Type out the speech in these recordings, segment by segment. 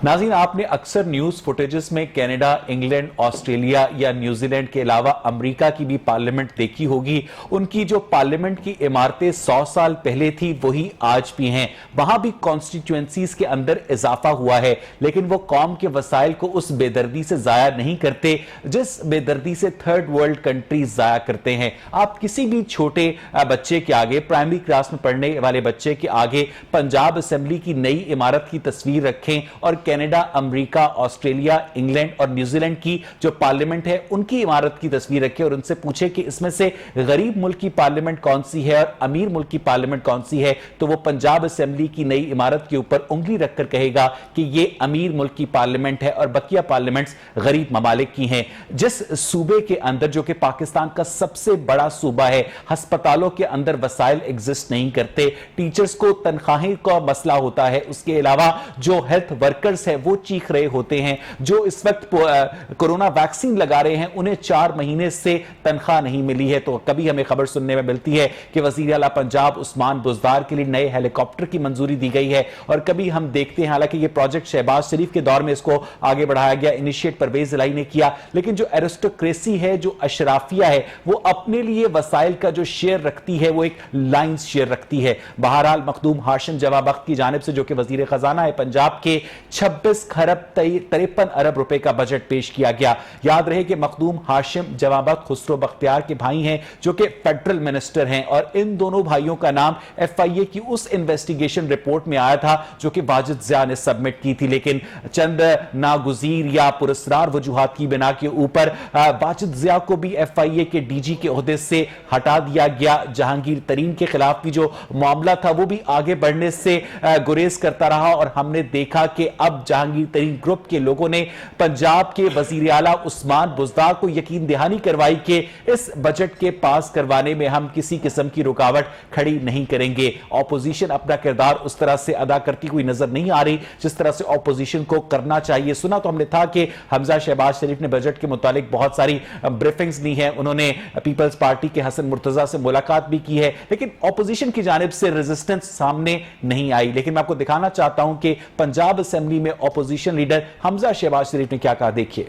नाज़रीन, आपने अक्सर न्यूज फुटेजेस में कनाडा, इंग्लैंड, ऑस्ट्रेलिया या न्यूजीलैंड के अलावा अमेरिका की भी पार्लियामेंट देखी होगी। उनकी जो पार्लियामेंट की इमारतें 100 साल पहले थी वही आज भी हैं। वहां भी कॉन्स्टिट्यूएंसीज के अंदर इजाफा हुआ है, लेकिन वो कौम के वसाइल को उस बेदर्दी से जाया नहीं करते जिस बेदर्दी से थर्ड वर्ल्ड कंट्रीज जाया करते हैं। आप किसी भी छोटे बच्चे के आगे, प्राइमरी क्लास में पढ़ने वाले बच्चे के आगे पंजाब असेंबली की नई इमारत की तस्वीर रखें और कनाडा, अमेरिका, ऑस्ट्रेलिया, इंग्लैंड और न्यूजीलैंड की जो पार्लियामेंट है उनकी इमारत की तस्वीर रखें और उनसे पूछे कि इसमें से गरीब मुल्क की पार्लियामेंट कौन सी है और अमीर मुल्क की पार्लियामेंट कौन सी है, तो वो पंजाब असेंबली की नई इमारत के ऊपर उंगली रखकर कहेगा कि ये अमीर मुल्क की पार्लियामेंट है और बकिया पार्लियामेंट्स गरीब ममालिक की हैं। जिस सूबे के अंदर, जो कि पाकिस्तान का सबसे बड़ा सूबा है, अस्पतालों के अंदर वसाइल एग्जिस्ट नहीं करते, टीचर्स को तनख्वाही का मसला होता है, उसके अलावा जो हेल्थ वर्कर्स है वो चीख रहे होते हैं, जो इस वक्त कोरोना वैक्सीन लगा रहे हैं उन्हें 4 महीने से तनख्वाह नहीं मिली है, तो कभी हमें खबर सुनने में मिलती है कि वजीर आला पंजाब उस्मान बुज़दार के लिए नए हेलीकॉप्टर की मंजूरी दी गई है, और कभी हम देखते हैं, हालांकि ये प्रोजेक्ट शहबाज शरीफ के दौर में इसको आगे बढ़ाया गया, इनिशिएट परवेज इलाही ने किया, लेकिन जो एरिस्टोक्रेसी है, जो अशराफिया है, वो अपने लिए वसाइल का जो शेयर रखती है वो एक लाइन शेयर रखती है। बहरहाल मखदूम हाशिम जवाबख्त की जानिब से, जो कि वजीर खजाना है पंजाब के, 26 खरब 53 अरब रुपए का बजट पेश किया गया। याद रहे कि मखदूम हाशिम जवाबख्त खुसरो बख्तियार के भाई हैं, जो कि फेडरल मिनिस्टर हैं, और इन दोनों भाइयों का नाम FIA की उस इन्वेस्टिगेशन रिपोर्ट में आया था जो कि वाजिद ज़िया ने सबमिट की थी, लेकिन चंद नागुज़ीर या पुरस्रार वजूहात की बिना के ऊपर वाजिद ज़िया को भी FIA के DG के ओहदे से हटा दिया गया। जहांगीर तरीन के खिलाफ भी जो मामला था वो भी आगे बढ़ने से गुरेज करता रहा, और हमने देखा कि अब जहांगीर तरीन ग्रुप के लोगों ने पंजाब के वजीर आला उस्मान बुज़दार को यकीन दहानी करवाई कि इस बजट के पास करवाने में हम किसी किस्म की रुकावट खड़ी नहीं करेंगे। ऑपोजिशन अपना किरदार उस तरह से अदा करती हुई नजर नहीं आ रही जिस तरह से ऑपोजिशन को करना चाहिए। सुना तो हमने था कि हमजा शहबाज शरीफ ने बजट के मुतालिक बहुत सारी ब्रीफिंग्स दी हैं, उन्होंने पीपल्स पार्टी के हसन मुर्तजा से मुलाकात भी की है, लेकिन ऑपोजिशन की जानिब से रेजिस्टेंस सामने नहीं आई। लेकिन मैं आपको दिखाना चाहता हूं कि पंजाब असेंबली में ऑपोजिशन लीडर हमजा शहबाज शरीफ ने क्या कहा, देखिए।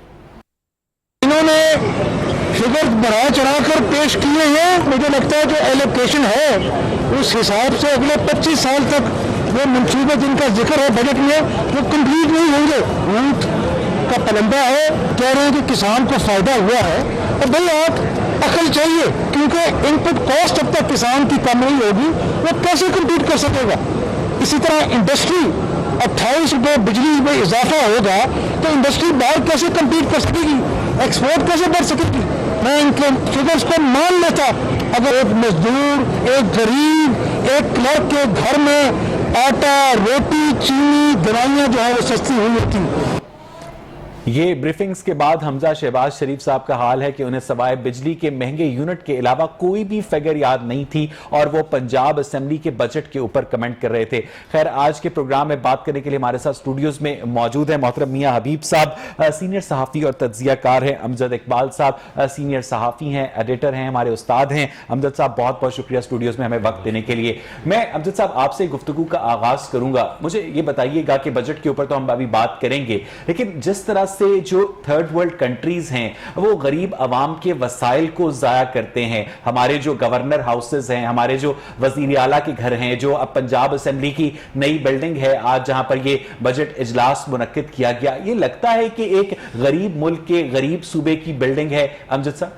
इन्होंने फिगर बढ़ा चढ़ाकर पेश किए हैं। मुझे लगता है जो एलोकेशन है उस हिसाब से अगले 25 साल तक वो मंसूबे जिनका जिक्र है बजट में वो कंप्लीट नहीं होंगे। ऊंट का पलंदा है, कह रहे हैं कि किसान को फायदा हुआ है, और भाई आप अकल चाहिए, क्योंकि इनपुट कॉस्ट जब तक किसान की कम नहीं होगी वो कैसे कंप्लीट कर सकेगा। इसी तरह इंडस्ट्री 28 रुपये बिजली में इजाफा होगा तो इंडस्ट्री बाहर कैसे कंपीट कर सकेगी, एक्सपोर्ट कैसे बढ़ सकेगी। मैं इनके फिगर्स को मान लेता अगर एक मजदूर, एक गरीब, एक क्लर्क के घर में आटा, रोटी, चीनी, दवाइयाँ जो है वो सस्ती हुई होती। ये ब्रीफिंग्स के बाद हमजा शहबाज शरीफ साहब का हाल है कि उन्हें सवाए बिजली के महंगे यूनिट के अलावा कोई भी फिगर याद नहीं थी, और वो पंजाब असेंबली के बजट के ऊपर कमेंट कर रहे थे। खैर, आज के प्रोग्राम में बात करने के लिए हमारे साथ स्टूडियोज में मौजूद है मोहतरम मियां हबीब साहब, सीनियर सहाफ़ी और तज्जियाकार हैं, अमजद इकबाल साहब सीनियर सहाफ़ी हैं, एडिटर हैं, हमारे उस्ताद हैं। अमजद साहब, बहुत बहुत शुक्रिया स्टूडियोज में हमें वक्त देने के लिए। मैं अमजद साहब आपसे गुफ्तगू का आगाज करूंगा, मुझे ये बताइएगा कि बजट के ऊपर तो हम अभी बात करेंगे, लेकिन जिस तरह से जो थर्ड वर्ल्ड कंट्रीज हैं वो गरीब अवाम के वसाइल को जाया करते हैं, हमारे जो गवर्नर हाउसेज हैं, हमारे जो वजीर आला के घर हैं, जो अब पंजाब असेंबली की नई बिल्डिंग है आज जहां पर ये बजट इजलास मुनक्किद किया गया, ये लगता है कि एक गरीब मुल्क के गरीब सूबे की बिल्डिंग है। अमजद साहब,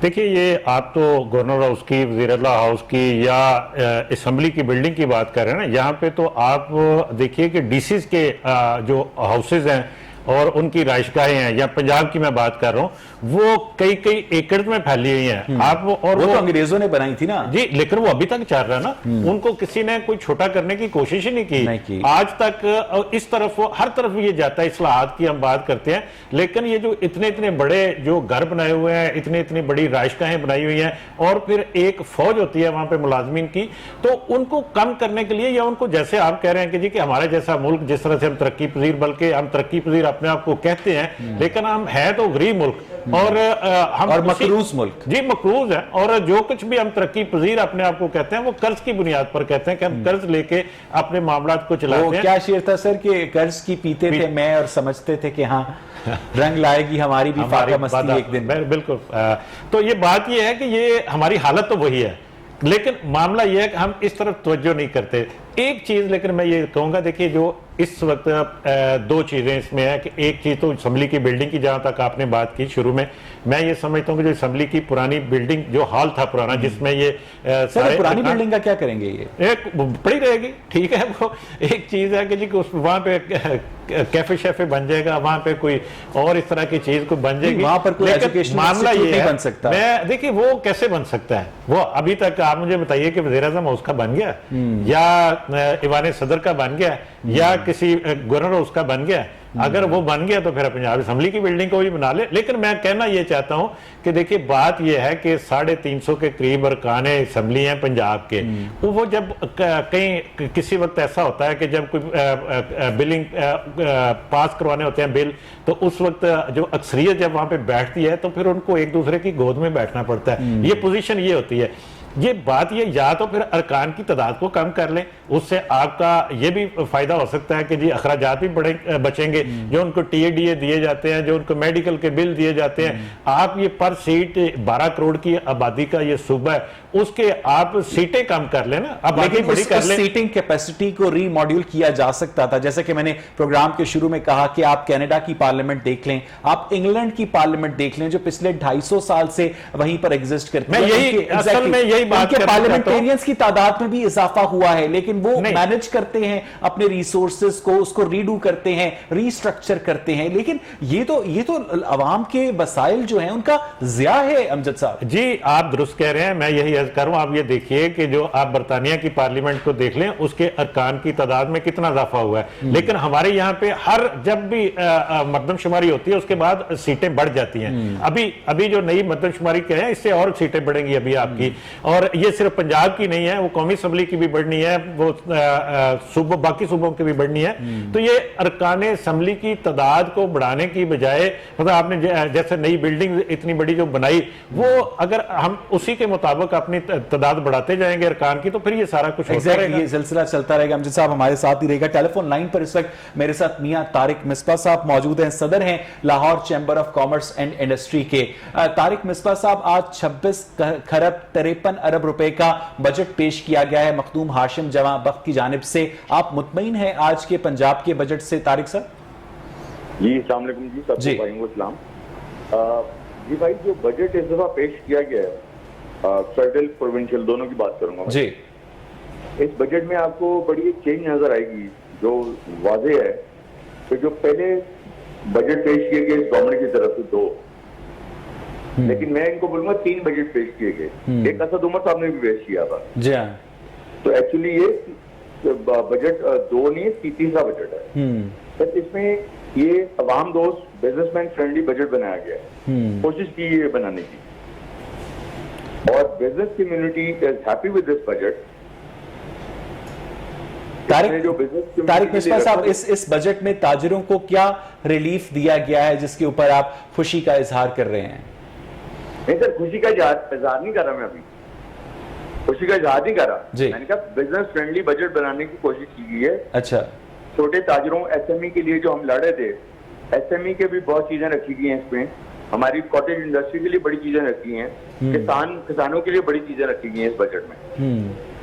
देखिए, ये आप तो गवर्नर हाउस की, वज़ीर आला हाउस की या असेंबली की बिल्डिंग की बात कर रहे हैं ना, यहाँ पे तो आप देखिए कि डीसीज के जो हाउसेज हैं और उनकी राइशगाहें हैं, या पंजाब की मैं बात कर रहा हूं, वो कई कई एकड़ में फैली हुई हैं। आप और वो तो अंग्रेजों ने बनाई थी ना जी, लेकिन वो अभी तक चल रहा है ना, उनको किसी ने कोई छोटा करने की कोशिश ही नहीं की। आज तक इस तरफ हर तरफ ये जाता है, इस्लाहात की हम बात करते हैं, लेकिन ये जो इतने इतने बड़े जो घर बनाए हुए हैं, इतनी इतनी बड़ी राइशगाहें बनाई हुई हैं, और फिर एक फौज होती है वहां पे मुलाजमीन की, तो उनको कम करने के लिए, या उनको जैसे आप कह रहे हैं कि जी कि हमारे जैसा मुल्क, जिस तरह से हम तरक्की पजीर, बल्कि हम तरक्की पजीर अपने आप को कहते हैं, लेकिन हम है तो गरीब मुल्क, और हम और मकरूज मुल्क, जी मकरूज है, और जो कुछ भी हम तरक्की पजीर अपने आप को कहते हैं वो कर्ज की बुनियाद पर कहते हैं कि हम कर्ज लेके अपने मामला को चलाते हैं। क्या शेर था सर कि कर्ज की पीते थे मैं और समझते थे कि हाँ रंग लाएगी हमारी भी फाका मस्ती एक दिन। बिल्कुल। तो ये बात ये है कि ये हमारी हालत तो वही है, लेकिन मामला यह है कि हम इस तरफ तवज्जो नहीं करते। एक चीज लेकिन मैं ये कहूंगा, देखिए जो इस वक्त दो चीजें इसमें है कि एक चीज तो असेंबली की बिल्डिंग की, जहां तक आपने बात की शुरू में, मैं ये समझता हूं कि जो असेंबली की पुरानी बिल्डिंग जो हॉल था पुराना जिसमें ये सर पुरानी बिल्डिंग का क्या करेंगे? ये एक पड़ी रहेगी, ठीक है। वो एक चीज है कि जी वहां पे कैफे शेफे बन जाएगा, वहां पे कोई और इस तरह की चीज को बन जाएगी, वहां पर कोई एजुकेशन मामला ये नहीं बन सकता। मैं देखिए वो कैसे बन सकता है, वो अभी तक आप मुझे बताइए कि वज़ीर आज़म उसका बन गया या ईवान सदर का बन गया या किसी गवर्नर उसका बन गया। अगर वो बन गया तो फिर पंजाब असेंबली की बिल्डिंग को भी बना ले। लेकिन मैं कहना ये चाहता हूं कि देखिए बात ये है कि 350 के करीब अरकान असेंबली हैं पंजाब के, वो जब कहीं किसी वक्त ऐसा होता है कि जब कोई बिलिंग पास करवाने होते हैं बिल, तो उस वक्त जो अक्सरियत जब वहां पे बैठती है तो फिर उनको एक दूसरे की गोद में बैठना पड़ता है। ये पोजीशन ये होती है। ये बात ये या तो फिर अरकान की तादाद को कम कर लें, उससे आपका ये भी फायदा हो सकता है कि जी अखराजात भी बचेंगे, जो उनको टीएडीए दिए जाते हैं, जो उनको मेडिकल के बिल दिए जाते हैं। आप ये पर सीट 12 करोड़ की आबादी का ये सूबा है, उसके आप सीटें कम कर लें ना, आबादी बड़ी कर लें। सीटिंग कैपेसिटी को रीमॉड्यूल किया जा सकता था, जैसे कि मैंने प्रोग्राम के शुरू में कहा कि आप कनाडा की पार्लियामेंट देख लें, आप इंग्लैंड की पार्लियामेंट देख लें, जो पिछले 250 साल से वहीं पर एग्जिस्ट करती है। असल में यही बात है, पार्लियामेंटेरियंस की तादाद में भी इजाफा हुआ है, लेकिन वो मैनेज करते हैं अपने रिसोर्सेज को, उसको रीडू करते हैं, रीस्ट्रक्चर करते हैं। लेकिन ये तो अवाम के वसाइल जो हैं उनका ज़िया है। अमजद साहब जी आप दुरुस्त कह रहे हैं, मैं यही अर्ज करूं। आप ये देखिए कि जो आप बरतानिया की पार्लियामेंट को देख लें, उसके अरकान की तादाद में कितना इजाफा हुआ है, लेकिन हमारे यहाँ पे हर जब भी मरदमशुमारी होती है उसके बाद सीटें बढ़ जाती हैं। अभी जो नई मरदमशुमारी के हैं इससे और सीटें बढ़ेंगी अभी आपकी, और ये सिर्फ पंजाब की नहीं है, वो कौमी असेंबली की भी बढ़नी है, वो बाकी सूबों की भी बढ़नी है। तो ये अरकान असेंबली की तादाद को बढ़ाने की बजाय, मतलब आपने जैसे नई बिल्डिंग इतनी बड़ी जो बनाई, वो अगर हम उसी के मुताबिक अपनी तादाद बढ़ाते जाएंगे अरकान की, तो फिर ये सारा कुछ होता रहेगा। ये सिलसिला चलता रहेगा। अमजद साहब हमारे साथ ही रहेगा। टेलीफोन लाइन पर इस वक्त मेरे साथ मियां तारिक मिसबा साहब मौजूद हैं, सदर हैं Lahore chamber of commerce and industry के। तारिक मिसबा साहब, आज 26 खरब 53 अरब रुपए का बजट पेश किया गया है मखदूम हाशिम जवां बख्त की जानिब से। आप मुतमईन हैं आज के पंजाब के बजट से तारिक साहब? जी अस्सलाम वालेकुम जी, सबको भाइयों को सलाम। जी भाई, जो बजट इस दफा पेश किया गया है, फेडरल प्रोविंशियल दोनों की बात करूंगा जी। इस बजट में आपको बड़ी एक चेंज नजर आएगी जो वाजे है कि जो पहले बजट पेश किए गए इस गवर्नमेंट की तरफ से 2, लेकिन मैं इनको बोलूंगा 3 बजट पेश किए गए। एक असद उमर साहब ने भी पेश किया था जी हाँ। तो एक्चुअली ये बजट 2 नहीं, तीसरा बजट है। तो इसमें ये अवाम दोस्त बिजनेसमैन फ्रेंडली बजट बनाया गया है, कोशिश की है बनाने की, और business community is happy with this budget. Tariq Misbah साहब, इस बजट में ताजिरों को क्या रिलीफ दिया गया है जिसके ऊपर आप खुशी का इजहार कर रहे हैं? नहीं सर, खुशी का इजहार नहीं कर रहा मैं, अभी खुशी का इजहार नहीं कर रहा। मैंने कहा बिजनेस फ्रेंडली बजट बनाने की कोशिश की गई है। अच्छा। छोटे ताजिरों एसएमई के लिए जो हम लड़े थे, एसएमई के भी बहुत चीजें रखी गई हैं इसमें। हमारी कॉटेज इंडस्ट्री के लिए बड़ी चीजें रखी हैं, किसानों के लिए बड़ी चीजें रखी गई हैं इस बजट में।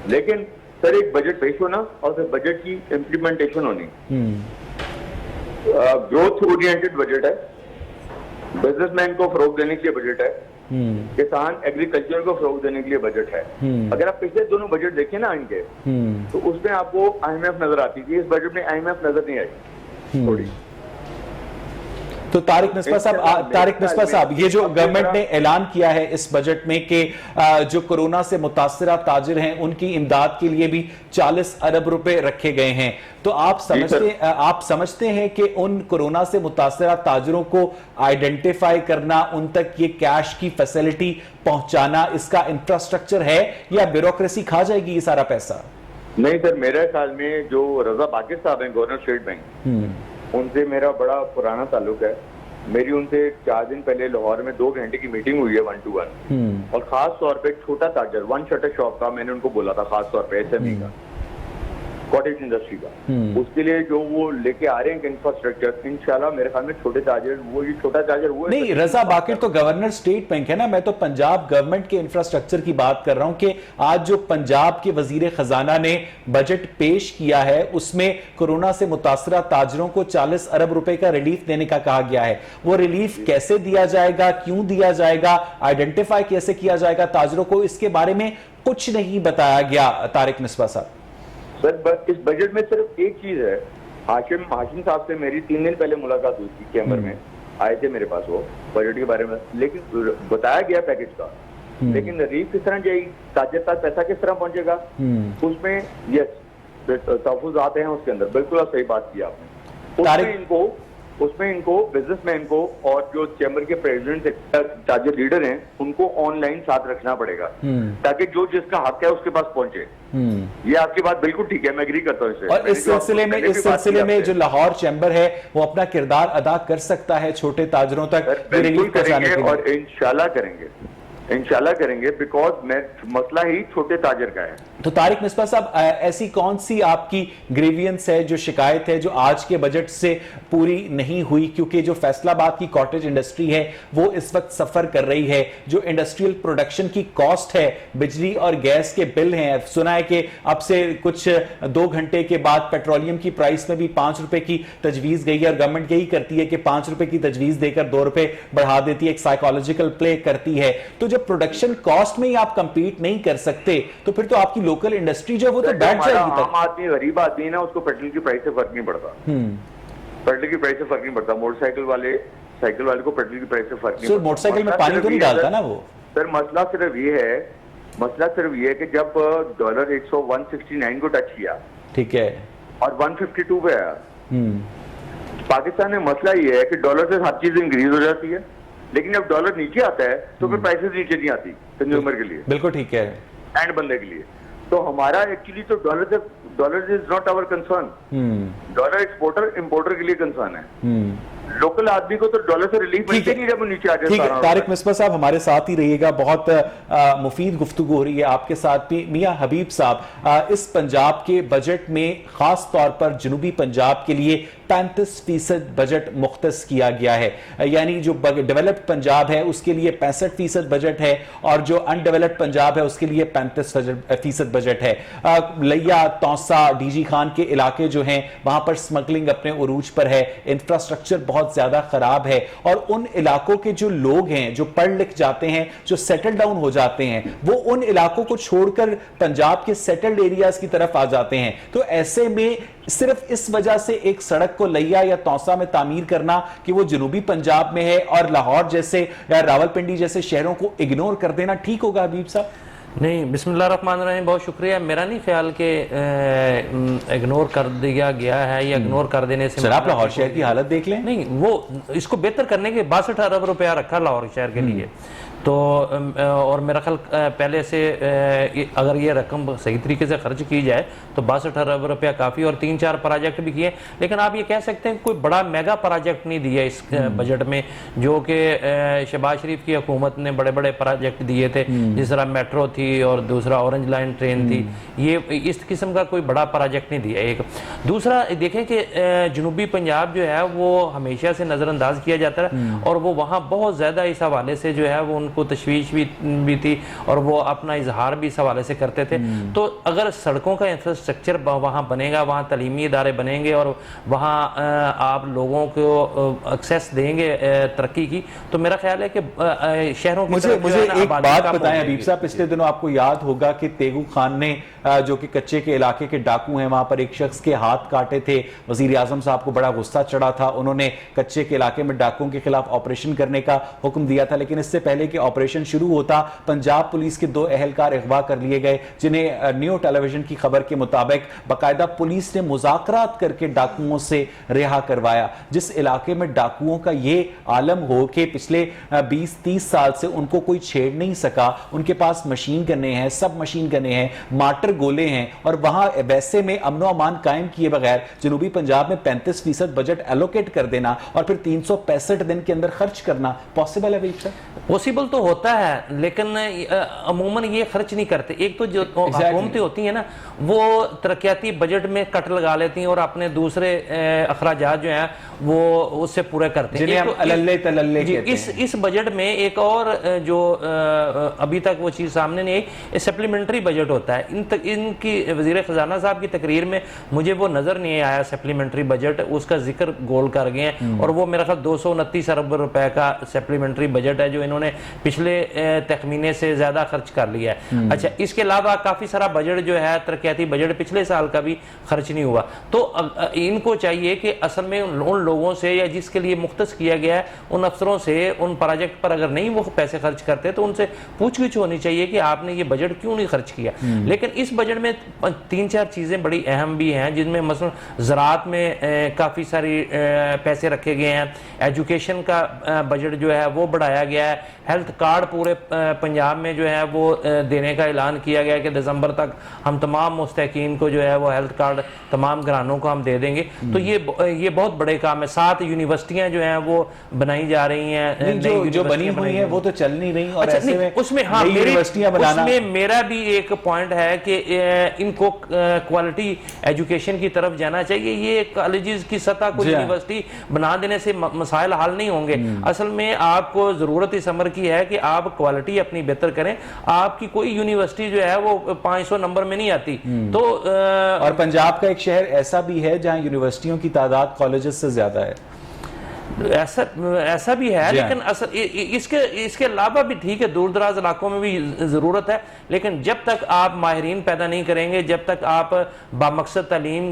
लेकिन सर एक बजट पेश होना और फिर बजट की इम्प्लीमेंटेशन होनी। ग्रोथ ओरिएंटेड बजट है, बिजनेसमैन को फरोग देने के लिए बजट है, किसान एग्रीकल्चर को फरोग देने के लिए बजट है। अगर आप पिछले दोनों बजट देखें ना इनके, तो उसमें आपको आईएमएफ नजर आती थी, इस बजट में आईएमएफ नजर नहीं आई थोड़ी। तो तारिक मिसबा साहब, ये जो गवर्नमेंट ने ऐलान किया है इस बजट में कि जो कोरोना से मुतासरा ताजिर हैं उनकी इमदाद के लिए भी 40 अरब रुपए रखे गए हैं, तो आप समझते हैं कि उन कोरोना से मुतासरा ताजिरों को आइडेंटिफाई करना, उन तक ये कैश की फैसिलिटी पहुंचाना, इसका इंफ्रास्ट्रक्चर है या ब्यूरोक्रेसी खा जाएगी ये सारा पैसा? नहीं सर, मेरे ख्याल में जो रजा बाकिर साहब हैं गवर्नर स्टेट बैंक, उनसे मेरा बड़ा पुराना ताल्लुक है। मेरी उनसे 4 दिन पहले लाहौर में 2 घंटे की मीटिंग हुई है 1 to 1, और खास तौर पे छोटा ताजर वन शटर शॉप का मैंने उनको बोला था, खास तौर पे एसएमई का, कॉटेज इंडस्ट्री का, उसके लिए जो वो लेके आ रहे हैं इंफ्रास्ट्रक्चर, इंशाल्लाह मेरे ख्याल में छोटे ताजर वो, ये छोटा ताजर वो नहीं, रजा बाकिर तो गवर्नर स्टेट बैंक है ना, मैं तो पंजाब गवर्नमेंट के इंफ्रास्ट्रक्चर की बात कर रहा हूं कि आज जो पंजाब के वजीर खजाना ने बजट पेश किया है उसमें कोरोना से मुतासरा ताजरों को 40 अरब रुपए का रिलीफ देने का कहा गया है। वो रिलीफ कैसे दिया जाएगा, क्यों दिया जाएगा, आइडेंटिफाई कैसे किया जाएगा ताजरों को, इसके बारे में कुछ नहीं बताया गया। तारिक मिसबा साहब सर, इस बजट में सिर्फ एक चीज है, हाशिम साहब से मेरी 3 दिन पहले मुलाकात हुई थी, चैम्बर में आए थे मेरे पास वो बजट के बारे में, लेकिन बताया गया पैकेज का, लेकिन रिलीफ किस तरह जाएगी, ताजर तक पैसा किस तरह पहुंचेगा, उसमें यस तहफुज आते हैं उसके अंदर, बिल्कुल आप सही बात की आपने। उसमें इनको बिजनेसमैन को और जो चैम्बर के प्रेसिडेंट ताजर लीडर हैं उनको ऑनलाइन साथ रखना पड़ेगा, ताकि जो जिसका हक है उसके पास पहुंचे। ये आपकी बात बिल्कुल ठीक है, मैं एग्री करता हूँ इससे। और इस सिलसिले में जो लाहौर चैम्बर है वो अपना किरदार अदा कर सकता है छोटे ताजरों तक रिलीफ पहुंचाने के लिए, और इंशाल्लाह करेंगे बिकॉज मसला ही छोटे ताजर का है। तो तारिक मिसबा साहब, ऐसी कौन सी आपकी ग्रीवियंस है, जो शिकायत है, जो आज के बजट से पूरी नहीं हुई? क्योंकि जो फैसलाबाद की कॉटेज इंडस्ट्री है वो इस वक्त सफर कर रही है, जो इंडस्ट्रियल प्रोडक्शन की कॉस्ट है, बिजली और गैस के बिल हैं, सुना है कि अब से कुछ 2 घंटे के बाद पेट्रोलियम की प्राइस में भी 5 रुपए की तजवीज गई है, और गवर्नमेंट यही करती है कि 5 रुपए की तजवीज देकर 2 रुपए बढ़ा देती है, एक साइकोलॉजिकल प्ले करती है। तो जब प्रोडक्शन कॉस्ट में ही आप कंपीट नहीं कर सकते तो फिर तो आपकी लोकल इंडस्ट्री जो वो तो बैठ जाएगी। आम आदमी, गरीब आदमी है ना, उसको पेट्रोल की प्राइस से फर्क नहीं पड़ता, पेट्रोल की प्राइस से फर्क नहीं पड़ता। मोटरसाइकिल वाले को पेट्रोल की प्राइस से फर्क नहीं पड़ता। मोटरसाइकिल में पानी तो नहीं डालता ना वो। सर मसला सिर्फ ये है कि जब डॉलर 169 को टच किया, ठीक है, और 152 पे आया पाकिस्तान में, मसला ये है कि डॉलर से हर चीज इंक्रीज हो जाती है, लेकिन जब डॉलर नीचे आता है तो फिर प्राइसेस नीचे नहीं आती कंज्यूमर के लिए। बिल्कुल ठीक है, एंड बंदे के लिए। तो हमारा एक्चुअली तो dollar is not our concern, dollar exporter importer के लिए कंसर्न है। लोकल आदमी को तो डॉलर से रिलीफ मिलती नहीं जब वो नीचे आ जाता है। ठीक है, तारिक मिसबा साहब हमारे साथ ही रहिएगा, बहुत मुफीद गुफ्तगू हो रही है आपके साथ भी। मियां हबीब साहब, इस पंजाब के बजट में खास तौर पर जनूबी पंजाब के लिए 35% बजट मुख्तस किया गया है, यानी जो डेवलप्ड पंजाब है उसके लिए 65% बजट है, और जो अनडेवलप्ड पंजाब है उसके लिए 35% बजट है। लिया, तौसा, डीजी खान के इलाके जो हैं वहां पर स्मगलिंग अपने उरूज पर है, इंफ्रास्ट्रक्चर बहुत ज्यादा खराब है, और उन इलाकों के जो लोग हैं, जो पढ़ लिख जाते हैं, जो सेटल डाउन हो जाते हैं, वो उन इलाकों को छोड़कर पंजाब के सेटल्ड एरियाज की तरफ आ जाते हैं। तो ऐसे में सिर्फ इस वजह से एक सड़क को लिया या तौसा में तामीर करना कि वो जनूबी पंजाब में है, और लाहौर जैसे या रावलपिंडी जैसे शहरों को इग्नोर कर देना ठीक होगा हबीब साहब? नहीं, बिस्मिल्लाहिर्रहमानिर्रहीम, बहुत शुक्रिया। मेरा नहीं ख्याल के इग्नोर कर दिया गया है या इग्नोर कर देने से। सर आप लाहौर शहर की हालत देख लें। नहीं, वो इसको बेहतर करने के 62 अरब रुपया रखा लाहौर शहर के लिए, तो और मेरा ख्याल पहले से अगर ये रकम सही तरीके से खर्च की जाए तो 62 अरब रुपया काफ़ी, और 3-4 प्रोजेक्ट भी किए। लेकिन आप ये कह सकते हैं कोई बड़ा मेगा प्रोजेक्ट नहीं दिया इस बजट में, जो कि शहबाज शरीफ की हुकूमत ने बड़े बड़े प्रोजेक्ट दिए थे, जिस तरह मेट्रो थी और दूसरा ऑरेंज लाइन ट्रेन थी। ये इस किस्म का कोई बड़ा प्रोजेक्ट नहीं दिया। एक दूसरा देखें कि जनूबी पंजाब जो है वो हमेशा से नज़रअंदाज किया जाता है, और वो वहाँ बहुत ज़्यादा इस हवाले से जो है वो उनको तशवीश भी थी, और वो अपना इजहार भी इस हवाले से करते थे। तो अगर सड़कों का इंफ्रास्ट्रक्चर वहाँ बनेगा, वहाँ तालीमी इदारे बनेंगे, और वहाँ आप लोगों को एक्सेस देंगे तरक्की की, तो मेरा ख्याल है कि शहरों की मुझे एक बात बताएं हबीब साहब, पिछले दिनों आपको याद होगा कि तेगू खान ने जो कि कच्चे के इलाके के डाकू हैं, वहां पर एक शख्स के हाथ काटे थे। वजीर आजम साहब को बड़ा गुस्सा चढ़ा था, उन्होंने कच्चे के इलाके में डाकुओं के खिलाफ ऑपरेशन करने का हुक्म दिया था। लेकिन इससे पहले कि के ऑपरेशन शुरू होता, पंजाब पुलिस के 2 अहलकार अगवा कर लिए गए, जिन्हें न्यू टेलीविजन की खबर के मुताबिक बाकायदा पुलिस ने मुज़ाकरात करके डाकुओं से रिहा करवाया। जिस इलाके में डाकुओं का ये आलम हो कि पिछले 20-30 साल से उनको कोई छेड़ नहीं सका, उनके पास मशीन गने हैं, सब मशीन गने हैं, मार्टर गोले हैं, और वहां वैसे में अमनो अमान कायम किए बगैर जनूबी पंजाब में 35% बजट एलोकेट कर देना और फिर 365 दिन के अंदर खर्च करना पॉसिबल है? भाई पॉसिबल तो होता है, लेकिन अमूमन ये खर्च नहीं करते। एक तो जो हुकूमतें होती हैं ना, वो तरक्याती बजट में कट लगा लेती हैं और अपने दूसरे अखराजात जो हैं वो उससे पूरे करते हैं। जिन्हें हम अल्ले तलल्ले कहते हैं। इस बजट में एक और जो अभी तक वो चीज़ सामने नहीं आई, सप्लीमेंट्री बजट होता है। इनकी वज़ीर ख़जाना साहब की तकरीर में मुझे वो नज़र नहीं आया सप्लीमेंट्री बजट, उसका जिक्र गोल कर गए हैं। और वो मेरा ख्याल 229 अरब रुपए का सप्लीमेंट्री बजट है जो इन्होंने पिछले तखमीने से ज़्यादा खर्च कर लिया है। अच्छा, इसके अलावा काफ़ी सारा बजट जो है तरक्याती बजट पिछले साल का भी खर्च नहीं हुआ। तो इनको चाहिए कि असल में उन लोगों से या जिसके लिए मुख्तस किया गया है उन अफसरों से उन प्रोजेक्ट पर अगर नहीं वो पैसे खर्च करते तो उनसे पूछगिछ होनी चाहिए कि आपने ये बजट क्यों नहीं खर्च किया। लेकिन इस बजट में 3-4 चीज़ें बड़ी अहम भी हैं, जिनमें मसलन ज़राअत में काफ़ी सारी पैसे रखे गए हैं, एजुकेशन का बजट जो है वो बढ़ाया गया है, हेल्थ कार्ड पूरे पंजाब में जो है वो देने का ऐलान किया गया है कि दिसंबर तक हम तमाम मुस्तहकीन को जो है वो हेल्थ कार्ड तमाम घरानों को हम दे देंगे। तो ये बहुत बड़े काम है। 7 यूनिवर्सिटियां जो हैं वो बनाई जा रही हैं, जो बनी हुई हैं वो तो चल नहीं रही। और अच्छा, ऐसे में उसमें हाँ उसमें मेरा भी एक पॉइंट है कि इनको क्वालिटी एजुकेशन की तरफ जाना चाहिए। ये कॉलेजेस की सतह को यूनिवर्सिटी बना देने से मसाइल हल नहीं होंगे। असल में आपको जरूरत इस अमर की है कि आप क्वालिटी अपनी बेहतर करें। आपकी कोई यूनिवर्सिटी जो है वो 500 नंबर में नहीं आती। तो और पंजाब का एक शहर ऐसा भी है जहां यूनिवर्सिटियों की तादाद कॉलेजेस से ज्यादा है। ऐसा भी है, लेकिन असल इसके अलावा भी ठीक है, दूर दराज इलाकों में भी ज़रूरत है। लेकिन जब तक आप माहिरीन पैदा नहीं करेंगे, जब तक आप बामकसद तालीम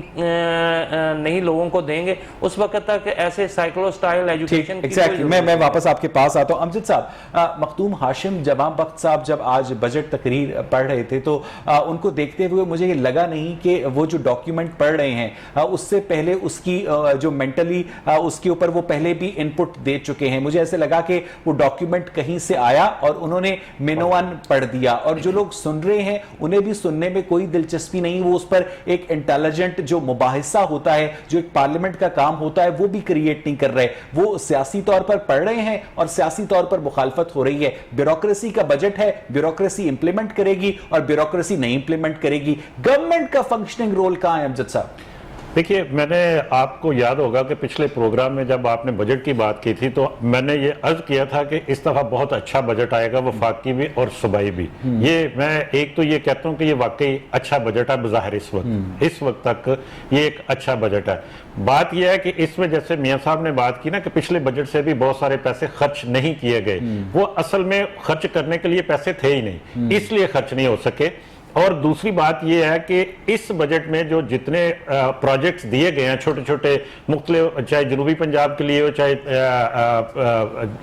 नहीं लोगों को देंगे, उस वक्त तक ऐसे साइक्लो स्टाइल एजुकेशन एग्जैक्टली मैं वापस आपके पास आता हूँ। अमजद साहब, मखदूम हाशिम जमाम बख्त साहब जब आज बजट तकरीर पढ़ रहे थे तो उनको देखते हुए मुझे ये लगा नहीं कि वो जो डॉक्यूमेंट पढ़ रहे हैं उससे पहले उसकी जो मेंटली उसके ऊपर वो पहले भी इनपुट दे चुके हैं। मुझे ऐसे लगा कि वो डॉक्यूमेंट कहीं से आया और उन्होंने मेनोवन पढ़ दिया, और जो लोग सुन रहे हैं उन्हें भी सुनने में कोई दिलचस्पी नहीं। वो उस पर एक इंटेलिजेंट जो मुबाहिसा होता है, जो एक पार्लियामेंट का काम होता है, वो भी क्रिएट नहीं कर रहे। वो सियासी तौर पर पढ़ रहे हैं और सियासी तौर पर मुखालफत हो रही है। ब्यूरोक्रेसी का बजट है, ब्यूरोक्रेसी इंप्लीमेंट करेगी और ब्यूरोक्रेसी नहीं इंप्लीमेंट करेगी। गवर्नमेंट का फंक्शनिंग रोल कहां है अमजद साहब? देखिए, मैंने आपको याद होगा कि पिछले प्रोग्राम में जब आपने बजट की बात की थी तो मैंने ये अर्ज किया था कि इस दफा बहुत अच्छा बजट आएगा, वफाकी भी और सूबाई भी। ये मैं एक तो ये कहता हूँ कि ये वाकई अच्छा बजट है बज़ाहिर इस वक्त तक ये एक अच्छा बजट है। बात यह है कि इसमें जैसे मियाँ साहब ने बात की ना कि पिछले बजट से भी बहुत सारे पैसे खर्च नहीं किए गए, वो असल में खर्च करने के लिए पैसे थे ही नहीं, इसलिए खर्च नहीं हो सके। और दूसरी बात यह है कि इस बजट में जो जितने प्रोजेक्ट्स दिए गए हैं छोटे छोटे मुख्तलिफ, चाहे जनूबी पंजाब के लिए हो, चाहे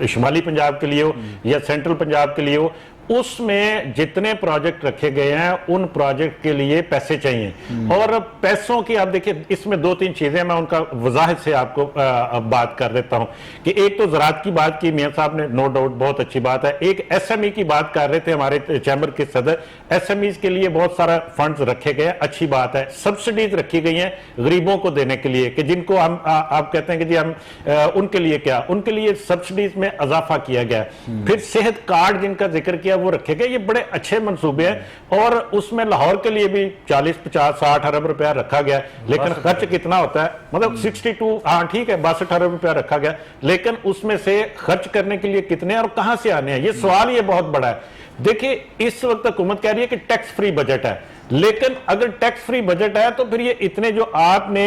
शुमाली पंजाब के लिए हो या सेंट्रल पंजाब के लिए हो, उसमें जितने प्रोजेक्ट रखे गए हैं उन प्रोजेक्ट के लिए पैसे चाहिए। और पैसों की आप देखिए, इसमें 2-3 चीजें मैं उनका वजाहत से आपको बात कर देता हूं कि एक तो ज़राअत की बात की मियां साहब ने, नो डाउट बहुत अच्छी बात है। एक एसएमई की बात कर रहे थे हमारे चैम्बर के सदर, एसएमईज के लिए बहुत सारा फंड्स रखे गए, अच्छी बात है। सब्सिडीज रखी गई हैं गरीबों को देने के लिए कि जिनको हम आप कहते हैं कि जी हम उनके लिए क्या, उनके लिए सब्सिडीज में इजाफा किया गया। फिर सेहत कार्ड जिनका जिक्र किया वो रखे गए, ये बड़े अच्छे मंसूबे हैं। और उसमें लाहौर के लिए भी 40, 50, 60 अरब रुपया रखा गया, लेकिन खर्च कितना होता है, मतलब 62, हाँ ठीक है 62 अरब रुपया रखा गया, लेकिन उसमें से खर्च करने के लिए कितने और कहां से आने हैं, ये सवाल ये बहुत बड़ा है। देखिए, इस वक्त हुकूमत कह रही है कि टैक्स फ्री बजट है, लेकिन अगर टैक्स फ्री बजट है तो फिर ये इतने जो आपने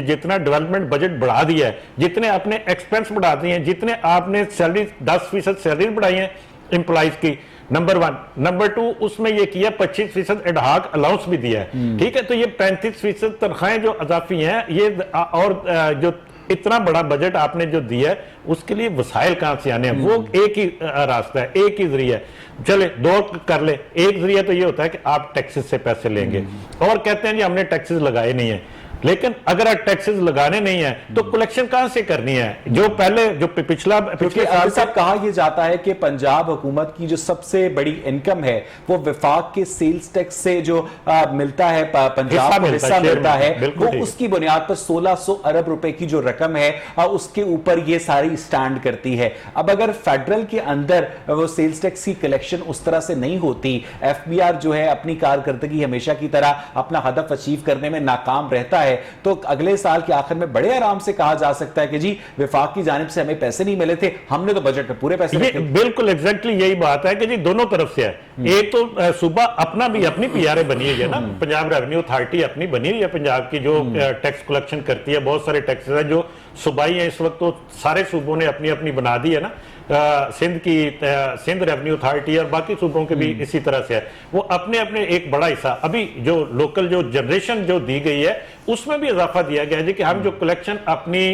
जितना डेवलपमेंट बजट बढ़ा दिया है, जितने आपने एक्सपेंस बढ़ा दिए हैं, जितने आपने सैलरी 10% सैलरी बढ़ाई है एम्प्लॉइज की, नंबर 1। नंबर 2, उसमें यह किया 25% एडहाक अलाउंस भी दिया है, ठीक है। तो ये 35% तनख्वाहें जो अजाफी हैं, ये और जो इतना बड़ा बजट आपने जो दिया है उसके लिए वसाइल कहां से आने हैं? वो एक ही रास्ता है, एक ही जरिया है। चले दो कर ले। एक जरिया तो ये होता है कि आप टैक्सेस से पैसे लेंगे और कहते हैं जी हमने टैक्सेस लगाए नहीं है, लेकिन अगर आप टैक्सेस लगाने नहीं है तो कलेक्शन कहां से करनी है? जो पहले जो पिछले साल साहब कहा यह जाता है कि पंजाब हुकूमत की जो सबसे बड़ी इनकम है वो विफाक के सेल्स टैक्स से जो मिलता है, पंजाब को हिस्सा मिलता है, वो उसकी बुनियाद पर 1600 अरब रुपए की जो रकम है उसके ऊपर ये सारी स्टैंड करती है। अब अगर फेडरल के अंदर वो सेल्स टैक्स की कलेक्शन उस तरह से नहीं होती, एफबीआर जो है अपनी कारकर्दगी हमेशा की तरह अपना हदफ अचीव करने में नाकाम रहता है, तो अगले साल के आखिर में बड़े आराम से कहा जा सकता है कि जी विफाक की जानिब से हमें पैसे नहीं मिले थे, हमने तो बजट में पूरे पैसे रखे। बिल्कुल एग्जैक्टली यही बात है कि जी दोनों तरफ से है। एक तो सूबा अपना भी अपनी पीआरए बनी हुई है ना, पंजाब रेवेन्यू अथॉरिटी अपनी बनी हुई है पंजाब की, जो टैक्स कलेक्शन करती है। बहुत सारे टैक्सेस है जो सूबाई है, इस वक्त तो सारे सूबों ने अपनी अपनी बना दी है ना। सिंध रेवेन्यू अथॉरिटी और बाकी सूबों के भी इसी तरह से है, वो अपने अपने एक बड़ा हिस्सा। अभी जो लोकल जो जनरेशन जो दी गई है उसमें भी इजाफा दिया गया है कि हम जो कलेक्शन अपनी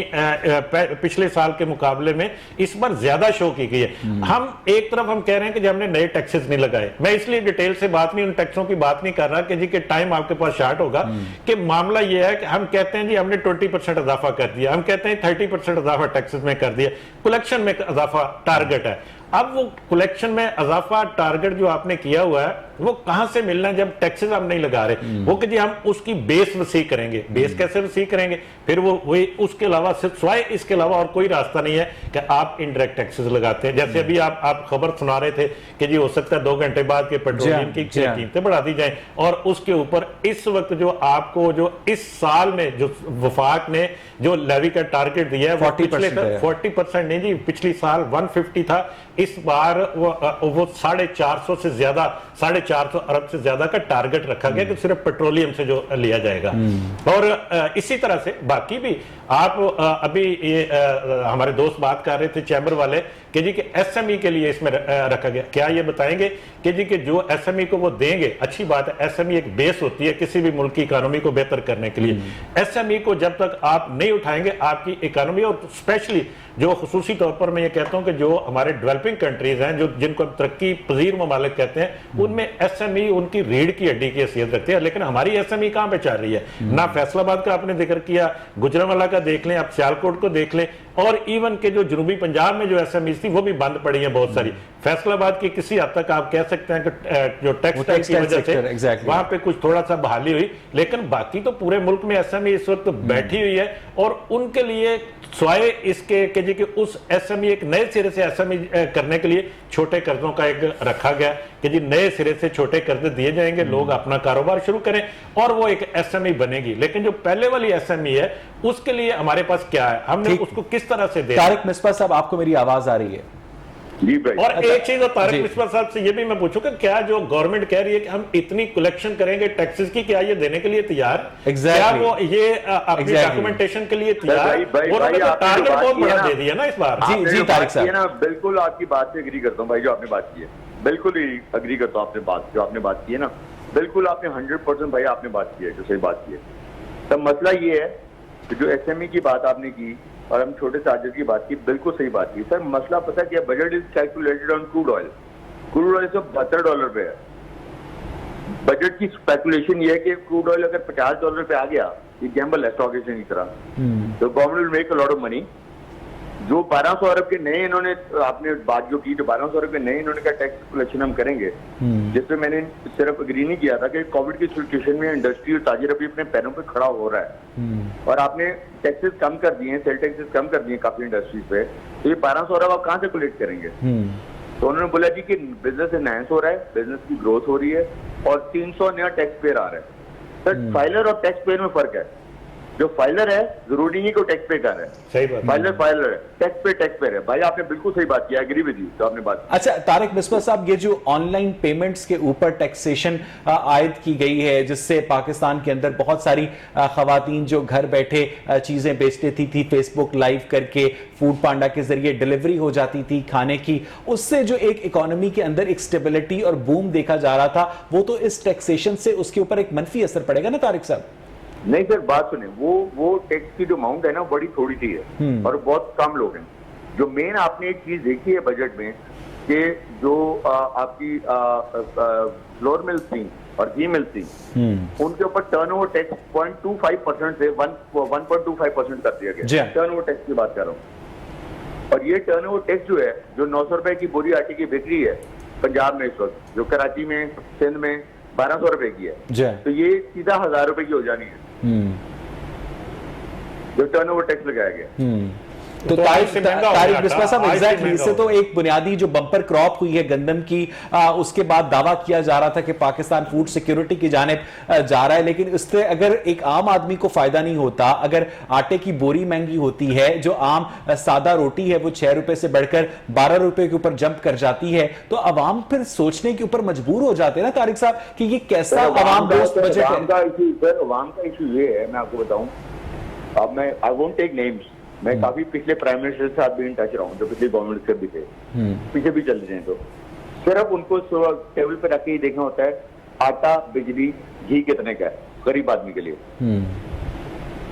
पिछले साल के मुकाबले में इस बार ज्यादा शो की गई है। हम एक तरफ हम कह रहे हैं कि हमने नए टैक्सेस नहीं लगाए, मैं इसलिए डिटेल से बात नहीं, उन टैक्सों की बात नहीं कर रहा कि जी के टाइम आपके पास शार्ट होगा कि मामला यह है कि हम कहते हैं जी हमने 20% इजाफा कर दिया, हम कहते हैं 30% इजाफा टैक्सेस में कर दिया, कलेक्शन में इजाफा टारगेट है। अब वो कलेक्शन में इजाफा टारगेट जो आपने किया हुआ है वो कहां से मिलना है जब टैक्सेस हम नहीं लगा रहे? वो कि जी हम उसकी बेस वसी करेंगे। बेस कैसे वसी करेंगे? फिर वो वही उसके अलावा सिवाय इसके अलावा और कोई रास्ता नहीं है कि आप इनडायरेक्ट टैक्सेस लगाते हैं। जैसे अभी आप खबर सुना रहे थे कि जी हो सकता है 2 घंटे बाद के पेट्रोलियम की कीमतें बढ़ा दी जाए, और उसके ऊपर इस वक्त जो आपको जो इस साल में जो वफाक ने जो लेवी का टारगेट दिया है 40% नहीं जी, पिछली साल 150 था, इस बार वो 450 से ज्यादा 450 अरब से ज्यादा का टारगेट रखा गया कि सिर्फ पेट्रोलियम से जो लिया जाएगा। और इसी तरह से बाकी भी आप अभी ये हमारे दोस्त बात कर रहे थे चैम्बर वाले कि जी कि एसएमई के लिए इसमें रखा गया। क्या ये बताएंगे कि जी कि जो एसएमई को वो देंगे, अच्छी बात है, एसएमई एक बेस होती है किसी भी मुल्क की इकोनॉमी को बेहतर करने के लिए। एसएमई को जब तक आप नहीं उठाएंगे आपकी इकोनॉमी, और स्पेशली जो खुसूसी तौर पर मैं ये कहता हूं कि जो हमारे डेवलपिंग कंट्रीज हैं, जो जिनको तरक्की पजीर ममालिक कहते हैं, उनमें एसएमई उनकी रीढ़ की हड्डी की हैसियत रखती है। लेकिन हमारी एसएमई कहां पे चल रही है? ना फैसलाबाद का आपने जिक्र किया, गुजरांवाला का देख लें, आप सियालकोट को देख लें, और इवन के जो जनूबी पंजाब में जो एसएमई थी वो भी बंद पड़ी है बहुत सारी। फैसलाबाद की किसी हद तक आप कह सकते हैं कि जो टेक्सटाइल की वजह से वहां पे कुछ थोड़ा सा बहाली हुई, लेकिन बाकी तो पूरे मुल्क में एसएमई इस वक्त बैठी हुई है। और उनके लिए स्वाय इसके कि जी कि उस एसएमई एक नए सिरे से एसएमई करने के लिए छोटे कर्जों का एक रखा गया कि जी नए सिरे से छोटे कर्ज दिए जाएंगे, लोग अपना कारोबार शुरू करें और वो एक एसएमई बनेगी। लेकिन जो पहले वाली एसएमई है उसके लिए हमारे पास क्या है, हमने उसको किस तरह से दे। तारिक मिसबा साहब, आपको मेरी आवाज आ रही है? जी भाई। और एक चीज और तारिक मिसबा साहब से ये भी मैं पूछूंगा, क्या जो गवर्नमेंट कह रही है कि हम इतनी कलेक्शन करेंगे टैक्सेस की, क्या ये देने के लिए तैयार? क्या वो ये अपनी डॉक्यूमेंटेशन के लिए तैयार? टारगेट बहुत बड़ा दे दिया ना इस बार। जी तारिक साहब, ना बिल्कुल आपकी बात से एग्री करता हूँ भाई, जो आपने बात की है बिल्कुल ही एग्री करता हूँ। आपने बात जो आपने बात की है ना, बिल्कुल आपने 100% भाई आपने बात की है, जो सही बात की है। तब मसला ये है कि जो एसएमई की बात आपने की और हम छोटे चार्जेस की बात की, बिल्कुल सही बात की सर। मसला पता क्या, budget is calculated on crude oil. Crude oil सिर्फ $72 पे है। बजट की स्पेकुलेशन ये है कि क्रूड ऑयल अगर $50 पे आ गया, ये गैम्बल है स्टॉक एक्सचेंज की तरह, तो government will make a lot of money. जो 1200 अरब के नए इन्होंने आपने बात जो की, जो 1200 अरब के नए इन्होंने कहा टैक्स कलेक्शन हम करेंगे, जिसमें मैंने सिर्फ अग्री नहीं किया था कि कोविड की सिचुएशन में इंडस्ट्री और ताजिर अभी अपने पैरों पे खड़ा हो रहा है और आपने टैक्सेस कम कर दिए, सेल टैक्सेस कम कर दिए काफी इंडस्ट्रीज पे, तो ये 1200 अरब आप कहाँ से कलेक्ट करेंगे? तो उन्होंने बोला जी कि बिजनेस एनहांस हो रहा है, बिजनेस की ग्रोथ हो रही है और 300 नया टैक्स पेयर आ रहा है। सर फाइलर और टैक्स पेयर में फर्क है। जो फाइलर है जरूरी नहीं कि टैक्स पे कर रहा है, सही बात। फाइलर है, टैक्स पे है। भाई आपने बिल्कुल सही बात की, एग्री विद यू जो आपने बात की। अच्छा तारिक मिसबा साहब, ये जो ऑनलाइन पेमेंट्स के ऊपर टैक्सेशन आयद की गई है, जिससे पाकिस्तान के अंदर बहुत सारी खवातीन जो घर बैठे चीजें बेचती थी फेसबुक लाइव करके, फूड पांडा के जरिए डिलीवरी हो जाती थी खाने की, उससे जो एक इकोनॉमी के अंदर एक स्टेबिलिटी और बूम देखा जा रहा था, वो तो इस टैक्सेशन से उसके ऊपर एक मनफी असर पड़ेगा ना तारिक साहब? नहीं सर, बात सुने, वो टैक्स की जो अमाउंट है ना बड़ी थोड़ी सी है और बहुत कम लोग हैं। जो मेन आपने एक चीज देखी है बजट में कि जो आपकी फ्लोर मिल्स थी और घी मिल्स थी, उनके ऊपर टर्नओवर टैक्स 0.25% से 1.25% कर दिया गया। टर्नओवर टैक्स की बात कर रहा हूँ। और ये टर्नओवर टैक्स जो है, जो 900 रुपए की बोरी आटे की बिक्री है पंजाब में इस वक्त, जो कराची में, सिंध में 1200 रुपए की है, तो ये सीधा 1000 रुपए की हो जानी है जो टर्नओवर टैक्स लगाया गया। तो तारिक बिस्वा साहब, एग्जैक्टली, इससे तो एक बुनियादी जो बम्पर क्रॉप हुई है गंदम की, उसके बाद दावा किया जा रहा था कि पाकिस्तान फूड सिक्योरिटी की जानिब जा रहा है, लेकिन इससे अगर एक आम आदमी को फायदा नहीं होता, अगर आटे की बोरी महंगी होती है, जो आम सादा रोटी है वो 6 रुपए से बढ़कर 12 रुपए के ऊपर जंप कर जाती है, तो अवाम फिर सोचने के ऊपर मजबूर हो जाते हैं ना तारिक साहब कि ये कैसा अवाम दोस्त बजट है। अवाम का इशू ये है, मैं आपको बताऊं, अब मैं आई वोंट टेक नेम्स, मैं काफी पिछले प्राइम मिनिस्टर के साथ भी इन टच रहा हूँ, जो पिछली गवर्नमेंट के भी थे, पीछे भी चल रहे हैं, तो सिर्फ उनको टेबल पे रख के ही देखना होता है आटा, बिजली, घी कितने का है गरीब आदमी के लिए।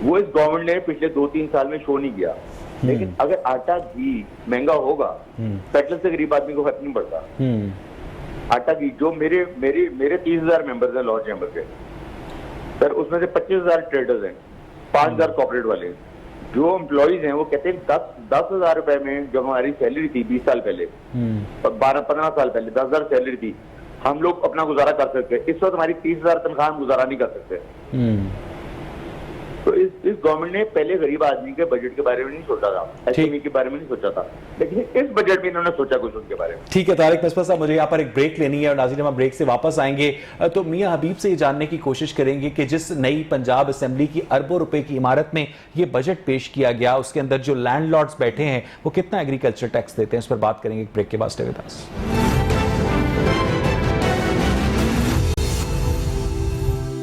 वो इस गवर्नमेंट ने पिछले 2-3 साल में शो नहीं किया। लेकिन अगर आटा घी महंगा होगा, पेट्रोल से गरीब आदमी को फर्क नहीं पड़ता। आटा घी, जो मेरे 30,000 मेंबर्स हैं लॉ चैम्बर के सर, उसमें से 25,000 ट्रेडर्स हैं, 5,000 कॉर्पोरेट वाले। जो एम्प्लॉइज हैं वो कहते हैं 10,000 रुपए में जब हमारी सैलरी थी 20 साल पहले और 12-15 साल पहले 10,000 सैलरी थी, हम लोग अपना गुजारा कर सकते। इस वक्त हमारी 30,000 तनख्वाह हम गुजारा नहीं कर सकते। तो इस गवर्नमेंट ने पहले गरीब आदमी के बजट के बारे में नहीं सोचा था, एसएमई के बारे में नहीं सोचा था, लेकिन इस बजट में इन्होंने सोचा कुछ उनके बारे में। ठीक है तारिक बिस्वा साहब, मुझे यहाँ पर एक ब्रेक लेनी है और नाज़रीन हम ब्रेक से वापस आएंगे तो मियां हबीब से ये जानने की कोशिश करेंगे कि जिस नई पंजाब असेंबली की अरबों रुपए की इमारत में ये बजट पेश किया गया, उसके अंदर जो लैंडलॉर्ड्स बैठे हैं वो कितना एग्रीकल्चर टैक्स देते हैं, उस पर बात करेंगे ब्रेक के बाद। Stay with us.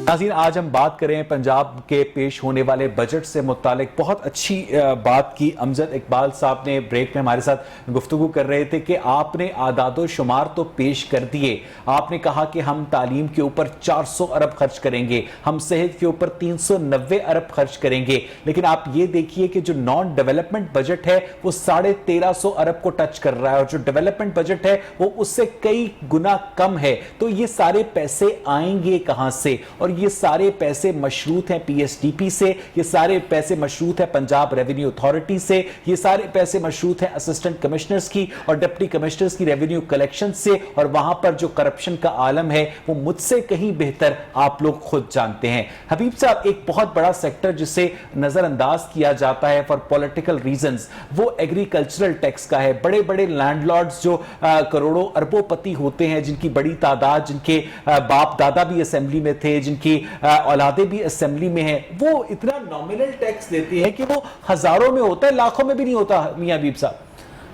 नाज़रीन, आज हम बात करें पंजाब के पेश होने वाले बजट से मुतालिक। बहुत अच्छी बात की अमजद इकबाल साहब ने ब्रेक में हमारे साथ गुफ्तगू कर रहे थे कि आपने आदादो शुमार तो पेश कर दिए, आपने कहा कि हम तालीम के ऊपर 400 अरब खर्च करेंगे, हम सेहत के ऊपर 390 अरब खर्च करेंगे, लेकिन आप ये देखिए कि जो नॉन डेवलपमेंट बजट है वो 1350 अरब को टच कर रहा है और जो डेवलपमेंट बजट है वो उससे कई गुना कम है। तो ये सारे पैसे आएंगे कहां से? और ये सारे पैसे मशरूत हैं पीएसडीपी से, ये सारे पैसे मशरूत है पंजाब रेवेन्यू अथॉरिटी से, ये सारे पैसे मशरूत हैं असिस्टेंट कमिश्नर्स की और डिप्टी कमिश्नर्स की रेवेन्यू कलेक्शन से, और वहां पर जो करप्शन का आलम है वो मुझसे कहीं बेहतर आप लोग खुद जानते हैं। हबीब साहब, एक बहुत बड़ा सेक्टर जिसे नजरअंदाज किया जाता है फॉर पॉलिटिकल रीजंस, वो एग्रीकल्चरल टैक्स का है। बड़े बड़े लैंडलॉर्ड्स जो करोड़ों अरबोंपति होते हैं, जिनकी बड़ी तादाद, जिनके बाप दादा भी असेंबली में थे, जिनकी औलादें भी असेंबली में हैं, वो इतना नॉमिनल टैक्स देती है कि वो हजारों में होता है, लाखों में भी नहीं होता। मियां हबीब साहब,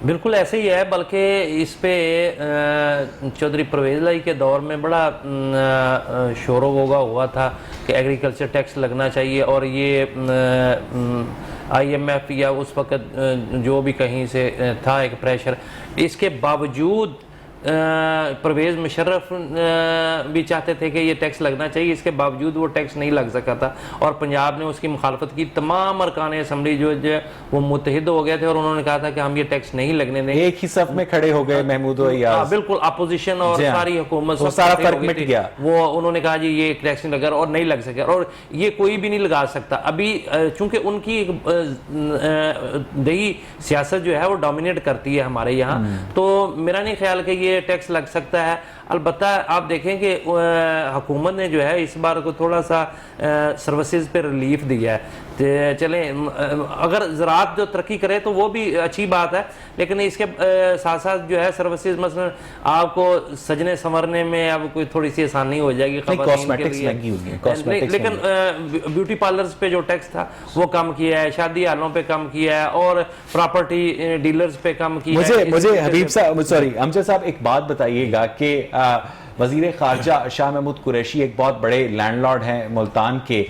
बिल्कुल ऐसे ही है, बल्कि इस पे चौधरी परवेज लाई के दौर में बड़ा शोर होगा हुआ था कि एग्रीकल्चर टैक्स लगना चाहिए, और ये IMF या उस वक्त जो भी कहीं से था एक प्रेशर, इसके बावजूद परवेज मुशर्रफ भी चाहते थे कि ये टैक्स लगना चाहिए, इसके बावजूद वो टैक्स नहीं लग सका था और पंजाब ने उसकी मुखालफत की। तमाम अरकान असम्बली जो वो मुत्तहिद हो गए थे और उन्होंने कहा था कि हम ये टैक्स नहीं लगने देंगे। एक ही सफ में खड़े हो गए महमूद अय्याज, बिल्कुल अपोजिशन और सारी हुकूमत, वो सारा फर्क मिट गया। वो उन्होंने कहा जी ये टैक्स नहीं लगा और नहीं लग सके, और ये कोई भी नहीं लगा सकता अभी, चूंकि उनकी दही सियासत जो है वो डोमिनेट करती है हमारे यहाँ। तो मेरा नहीं ख्याल कि ये टैक्स लग सकता है। अलबत्ता आप देखें कि हुकूमत ने जो है इस बार को थोड़ा सा सर्विसेज पे रिलीफ दिया है। चले अगर ज़राअत जो तरक्की करे तो वो भी अच्छी बात है, लेकिन इसके साथ साथ जो है सर्विसेज, मसलन आपको सजने संवरने में अब कोई थोड़ी सी आसानी हो जाएगी, लेकिन ब्यूटी पार्लर्स पे जो टैक्स था वो कम किया है, शादी हालों पे कम किया है और प्रॉपर्टी डीलर्स पे कम किया है। मुझे हबीब साहब, सॉरी अमजद साहब, एक बात बताइएगा कि वजीर खारजा शाह महमूद कुरैशी एक बहुत बड़े लैंडलॉर्ड हैं मुल्तान के।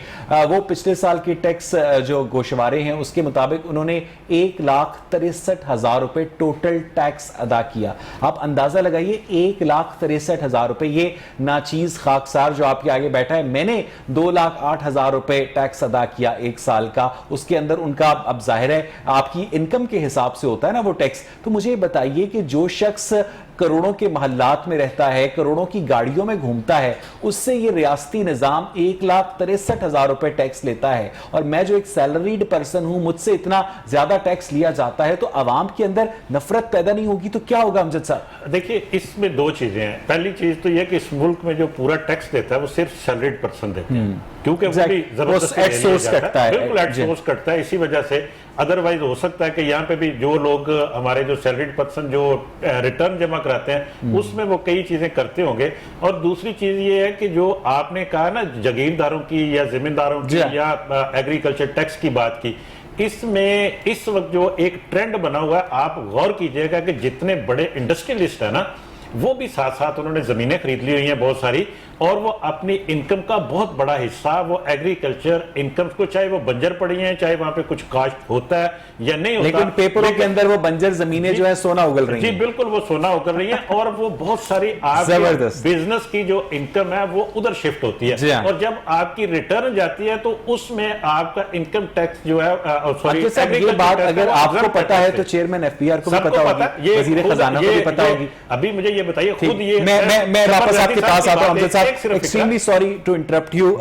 वो पिछले साल की टैक्स जो गोशवारे हैं उसके मुताबिक उन्होंने 1,63,000 रुपए टोटल टैक्स अदा किया। आप अंदाजा लगाइए 1,63,000 रुपए। ये नाचीज खाकसार जो आपके आगे बैठा है, मैंने 2,08,000 रुपए टैक्स अदा किया एक साल का। उसके अंदर उनका अब जाहिर है आपकी इनकम के हिसाब से होता है ना वो टैक्स। तो मुझे बताइए कि जो शख्स करोड़ों के महल्लात में रहता है, करोड़ों की गाड़ियों में घूमता है, उससे ये रियासती निजाम 1,63,000 रुपए टैक्स लेता है, और मैं जो एक सैलरीड पर्सन हूं मुझसे इतना ज्यादा टैक्स लिया जाता है, तो आवाम के अंदर नफरत पैदा नहीं होगी तो क्या होगा अमजद साहब? देखिए, इसमें दो चीजें हैं। पहली चीज तो यह कि इस मुल्क में जो पूरा टैक्स देता है वो सिर्फ सैलरीड पर्सन देते हैं, क्योंकि वो भी जबरदस्ती कटता है, बिल्कुल एट सोर्स कटता है। इसी वजह से अदरवाइज हो सकता है कि यहाँ पे भी जो लोग हमारे जो सैलरीड पर्सन जो रिटर्न जमा कराते हैं उसमें वो कई चीजें करते होंगे। और दूसरी चीज ये है कि जो आपने कहा ना जागीरदारों की या जिम्मेदारों की या एग्रीकल्चर टैक्स की बात की, इसमें इस वक्त जो एक ट्रेंड बना हुआ है, आप गौर कीजिएगा कि जितने बड़े इंडस्ट्रियलिस्ट है ना, वो भी साथ साथ उन्होंने जमीनें खरीद ली हुई हैं बहुत सारी, और वो अपनी इनकम का बहुत बड़ा हिस्सा वो एग्रीकल्चर इनकम को, चाहे वो बंजर पड़ी हैं, चाहे वहां पे कुछ काश्त होता है या नहीं होता, लेकिन पेपरों के अंदर वो बंजर जमीनें जो है सोना उगल रही हैं। जी बिल्कुल, वो सोना उगल रही हैं, और वो बहुत सारी जबरदस्त बिजनेस की जो इनकम है वो उधर शिफ्ट होती है। और जब आपकी रिटर्न जाती है तो उसमें आपका इनकम टैक्स जो है, सॉरी, ये बात अगर आपको पता है तो चेयरमैन एफपीआर को भी पता होगी, वजीर खजाना को भी पता होगी। अभी मुझे ये बताइए खुद, ये मैं वापस आपके पास आता हूं Amjad sahab, extremely sorry to interrupt you.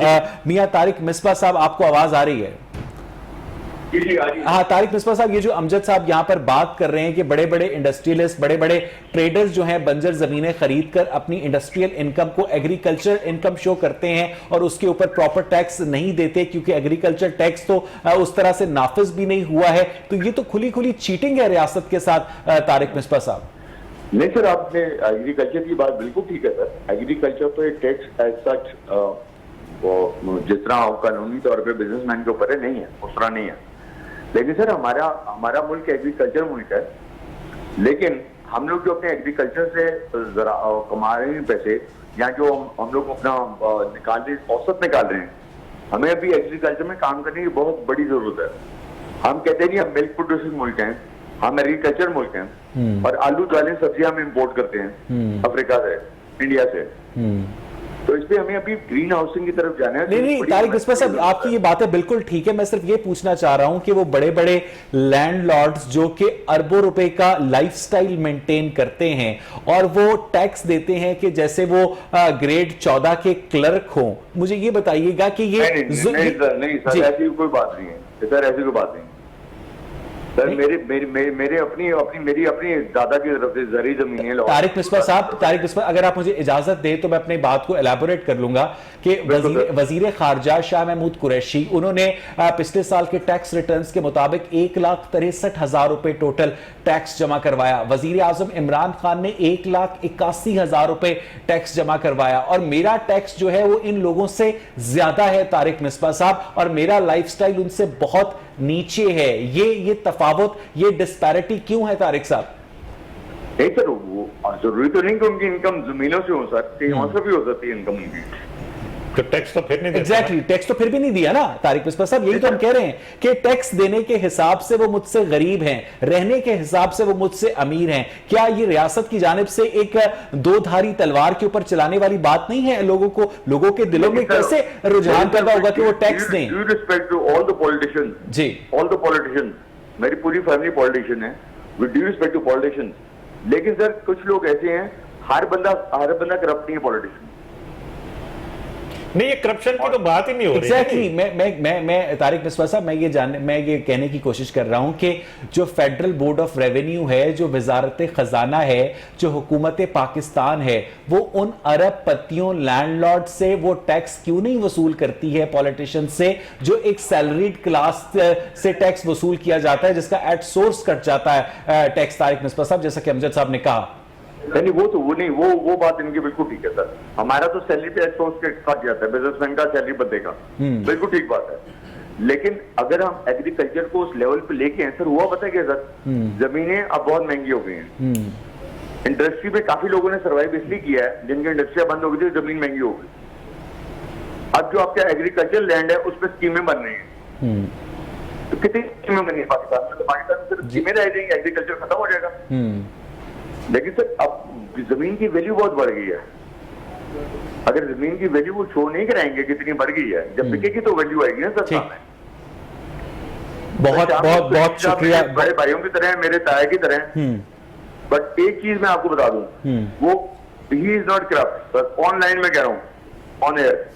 Miyan Tariq Misbah sahab, आपको आवाज आ रही है? हाँ तारिक मिसबा साहब, ये जो अमजद साहब यहाँ पर बात कर रहे हैं कि बड़े बड़े इंडस्ट्रियलिस्ट, बड़े बड़े ट्रेडर्स जो हैं बंजर जमीनें खरीद कर अपनी इंडस्ट्रियल इनकम को एग्रीकल्चर इनकम शो करते हैं और उसके ऊपर प्रॉपर टैक्स नहीं देते, क्योंकि एग्रीकल्चर टैक्स तो उस तरह से नाफिज भी नहीं हुआ है, तो ये तो खुली खुली चीटिंग है रियासत के साथ। तारिक मिसबा साहब, नहीं सर, आपने एग्रीकल्चर की बात बिल्कुल ठीक है सर। एग्रीकल्चर तो एक टैक्स एज सच वो जिस तरह कानूनी तौर पे बिजनेसमैन के ऊपर है, नहीं है, उस तरह नहीं है। लेकिन सर हमारा मुल्क एग्रीकल्चर मुल्क है, लेकिन हम लोग जो अपने एग्रीकल्चर से जरा कमा रहे हैं पैसे, या जो हम लोग अपना औसत निकाल रहे हैं, हमें अभी एग्रीकल्चर में काम करने की बहुत बड़ी जरूरत है। हम कहते हैं हम मिल्क प्रोड्यूसिंग मुल्क हैं, हम एग्रीकल्चर मुल्क हैं, और आलू दालें सब्जियां हम इंपोर्ट करते हैं अफ्रीका से, इंडिया से। तो इसलिए हमें अभी ग्रीन हाउसिंग की तरफ जाना है। नहीं तारिक मिसबा साहब, आपकी ये बातें बिल्कुल ठीक है। मैं सिर्फ ये पूछना चाह रहा हूं कि वो बड़े बड़े लैंडलॉर्ड्स जो कि अरबों रुपए का लाइफस्टाइल मेंटेन करते हैं और वो टैक्स देते हैं कि जैसे वो ग्रेड 14 के क्लर्क हो, मुझे ये बताइएगा कि ये नहीं सर, ऐसी कोई बात नहीं है सर, ऐसी कोई बात नहीं सर। मेरे अपनी दादा की तरफ से जरी जमीन है। तारिक मिसबा साहब, तारिक मिसबा, अगर आप मुझे इजाजत दें तो मैं अपनी बात को एलैबोरेट कर लूंगा कि वजीर खारजा शाह महमूद कुरैशी, उन्होंने पिछले साल के टैक्स रिटर्न्स के मुताबिक 1,63,000 रुपए टोटल टैक्स जमा करवाया। वजीर आजम इमरान खान ने 1,81,000 रुपए टैक्स जमा करवाया, और मेरा टैक्स जो है वो इन लोगों से ज्यादा है तारिक मिसबा साहब, और मेरा लाइफस्टाइल उनसे बहुत नीचे है। ये तफावत, ये डिस्पैरिटी क्यों है तारिक साहब? नहीं सर, वो जरूरी तो नहीं कि उनकी इनकम जमीनों से हो सकती है, से भी हो सकती है इनकम उनकी। तो टैक्स तो फिर नहीं एग्जैक्टली टैक्स तो फिर भी नहीं दिया ना तारिक मिसबा साहब, यही तो हम कह रहे हैं कि टैक्स देने के हिसाब से वो मुझसे गरीब हैं, रहने के हिसाब से वो मुझसे अमीर हैं। क्या ये रियासत की जानिब से एक दो धारी तलवार के ऊपर चलाने वाली बात नहीं है? लोगों के दिलों में कैसे रुझान पैदा होगा कि वो टैक्स दें? Due respect to all the politicians, जी ऑल द पॉलिटिशियंस, मेरी पूरी फैमिली पॉलिटिशियन है, with due respect to politicians. लेकिन सर कुछ लोग ऐसे हैं, हर बंदा करप्ट नहीं है पॉलिटिशियन। नहीं, ये करप्शन की तो बात ही नहीं हो रही। एग्जैक्टली मैं तारिक मिसबा साहब, मैं ये कहने की कोशिश कर रहा हूं कि जो फेडरल बोर्ड ऑफ रेवेन्यू है, जो वजारत खजाना है, जो हुकूमत पाकिस्तान है, वो उन अरब पतियों लैंडलॉर्ड से वो टैक्स क्यों नहीं वसूल करती है पॉलिटिशियन से, जो एक सैलरीड क्लास से टैक्स वसूल किया जाता है, जिसका एट सोर्स कट जाता है टैक्स। तारिक मिसबा साहब, जैसा कि अमजद साहब ने कहा, नहीं वो बात इनकी बिल्कुल ठीक है सर। हमारा तो सैलरी पे एक्सपोज कट जाता है, बिजनेसमैन का सैलरी बंदे का, बिल्कुल ठीक बात है। लेकिन अगर हम एग्रीकल्चर को उस लेवल पे लेके हैं सर, हुआ पता है क्या सर, जमीनें अब बहुत महंगी हो गई हैं, इंडस्ट्री पे काफी लोगों ने सर्वाइव इसलिए किया है जिनकी इंडस्ट्रियां बंद हो गई थी, जमीन महंगी हो गई। अब जो आपका एग्रीकल्चर लैंड है उस पर स्कीमें बन रही हैं। तो कितनी स्कीमें बनी है पाकिस्तान में? तो पाकिस्तान में सिर्फ स्कीमें रह जाएंगी, एग्रीकल्चर खत्म हो जाएगा। लेकिन सर अब जमीन की वैल्यू बहुत बढ़ गई है। अगर जमीन की वैल्यू वो शो नहीं कराएंगे कितनी बढ़ गई है, जब बिकेगी तो वैल्यू आएगी ना सर सामने। बहुत बहुत बहुत शुक्रिया। बड़े भाइयों की तरह, मेरे ताया की तरह। बट एक चीज मैं आपको बता दूं, वो ही इज नॉट करप्ट, बस ऑनलाइन में कह रहा हूँ, ऑन एयर।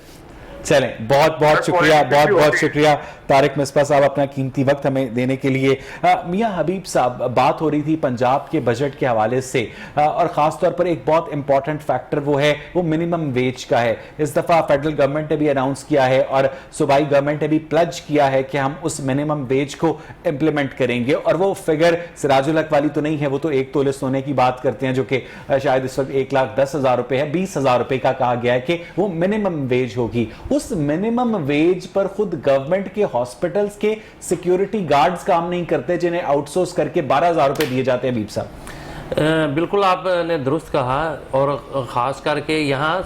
चलें, बहुत बहुत शुक्रिया, बहुत बहुत शुक्रिया तारिक मिसबा साहब अपना कीमती वक्त हमें देने के लिए। मियां हबीब साहब, बात हो रही थी पंजाब के बजट के हवाले से और ख़ास तौर पर एक बहुत इंपॉर्टेंट फैक्टर वो मिनिमम वेज का है। इस दफ़ा फेडरल गवर्नमेंट ने भी अनाउंस किया है और सूबाई गवर्नमेंट ने भी प्लज किया है कि हम उस मिनिमम वेज को इम्प्लीमेंट करेंगे। और वो फिगर सिराजुल हक वाली तो नहीं है, वो तो 1 तोले सोने की बात करते हैं जो कि शायद इस वक्त 1,10,000 रुपए है। 20,000 रुपए का कहा गया है कि वो मिनिमम वेज होगी। उस मिनिमम वेज पर खुद गवर्नमेंट के हॉस्पिटल्स के सिक्योरिटी गार्ड्स काम नहीं करते जिन्हें आउटसोर्स करके 12,000 रुपए दिए जाते हैं। बीप साहब, बिल्कुल आपने दुरुस्त कहा, और ख़ास करके यहाँ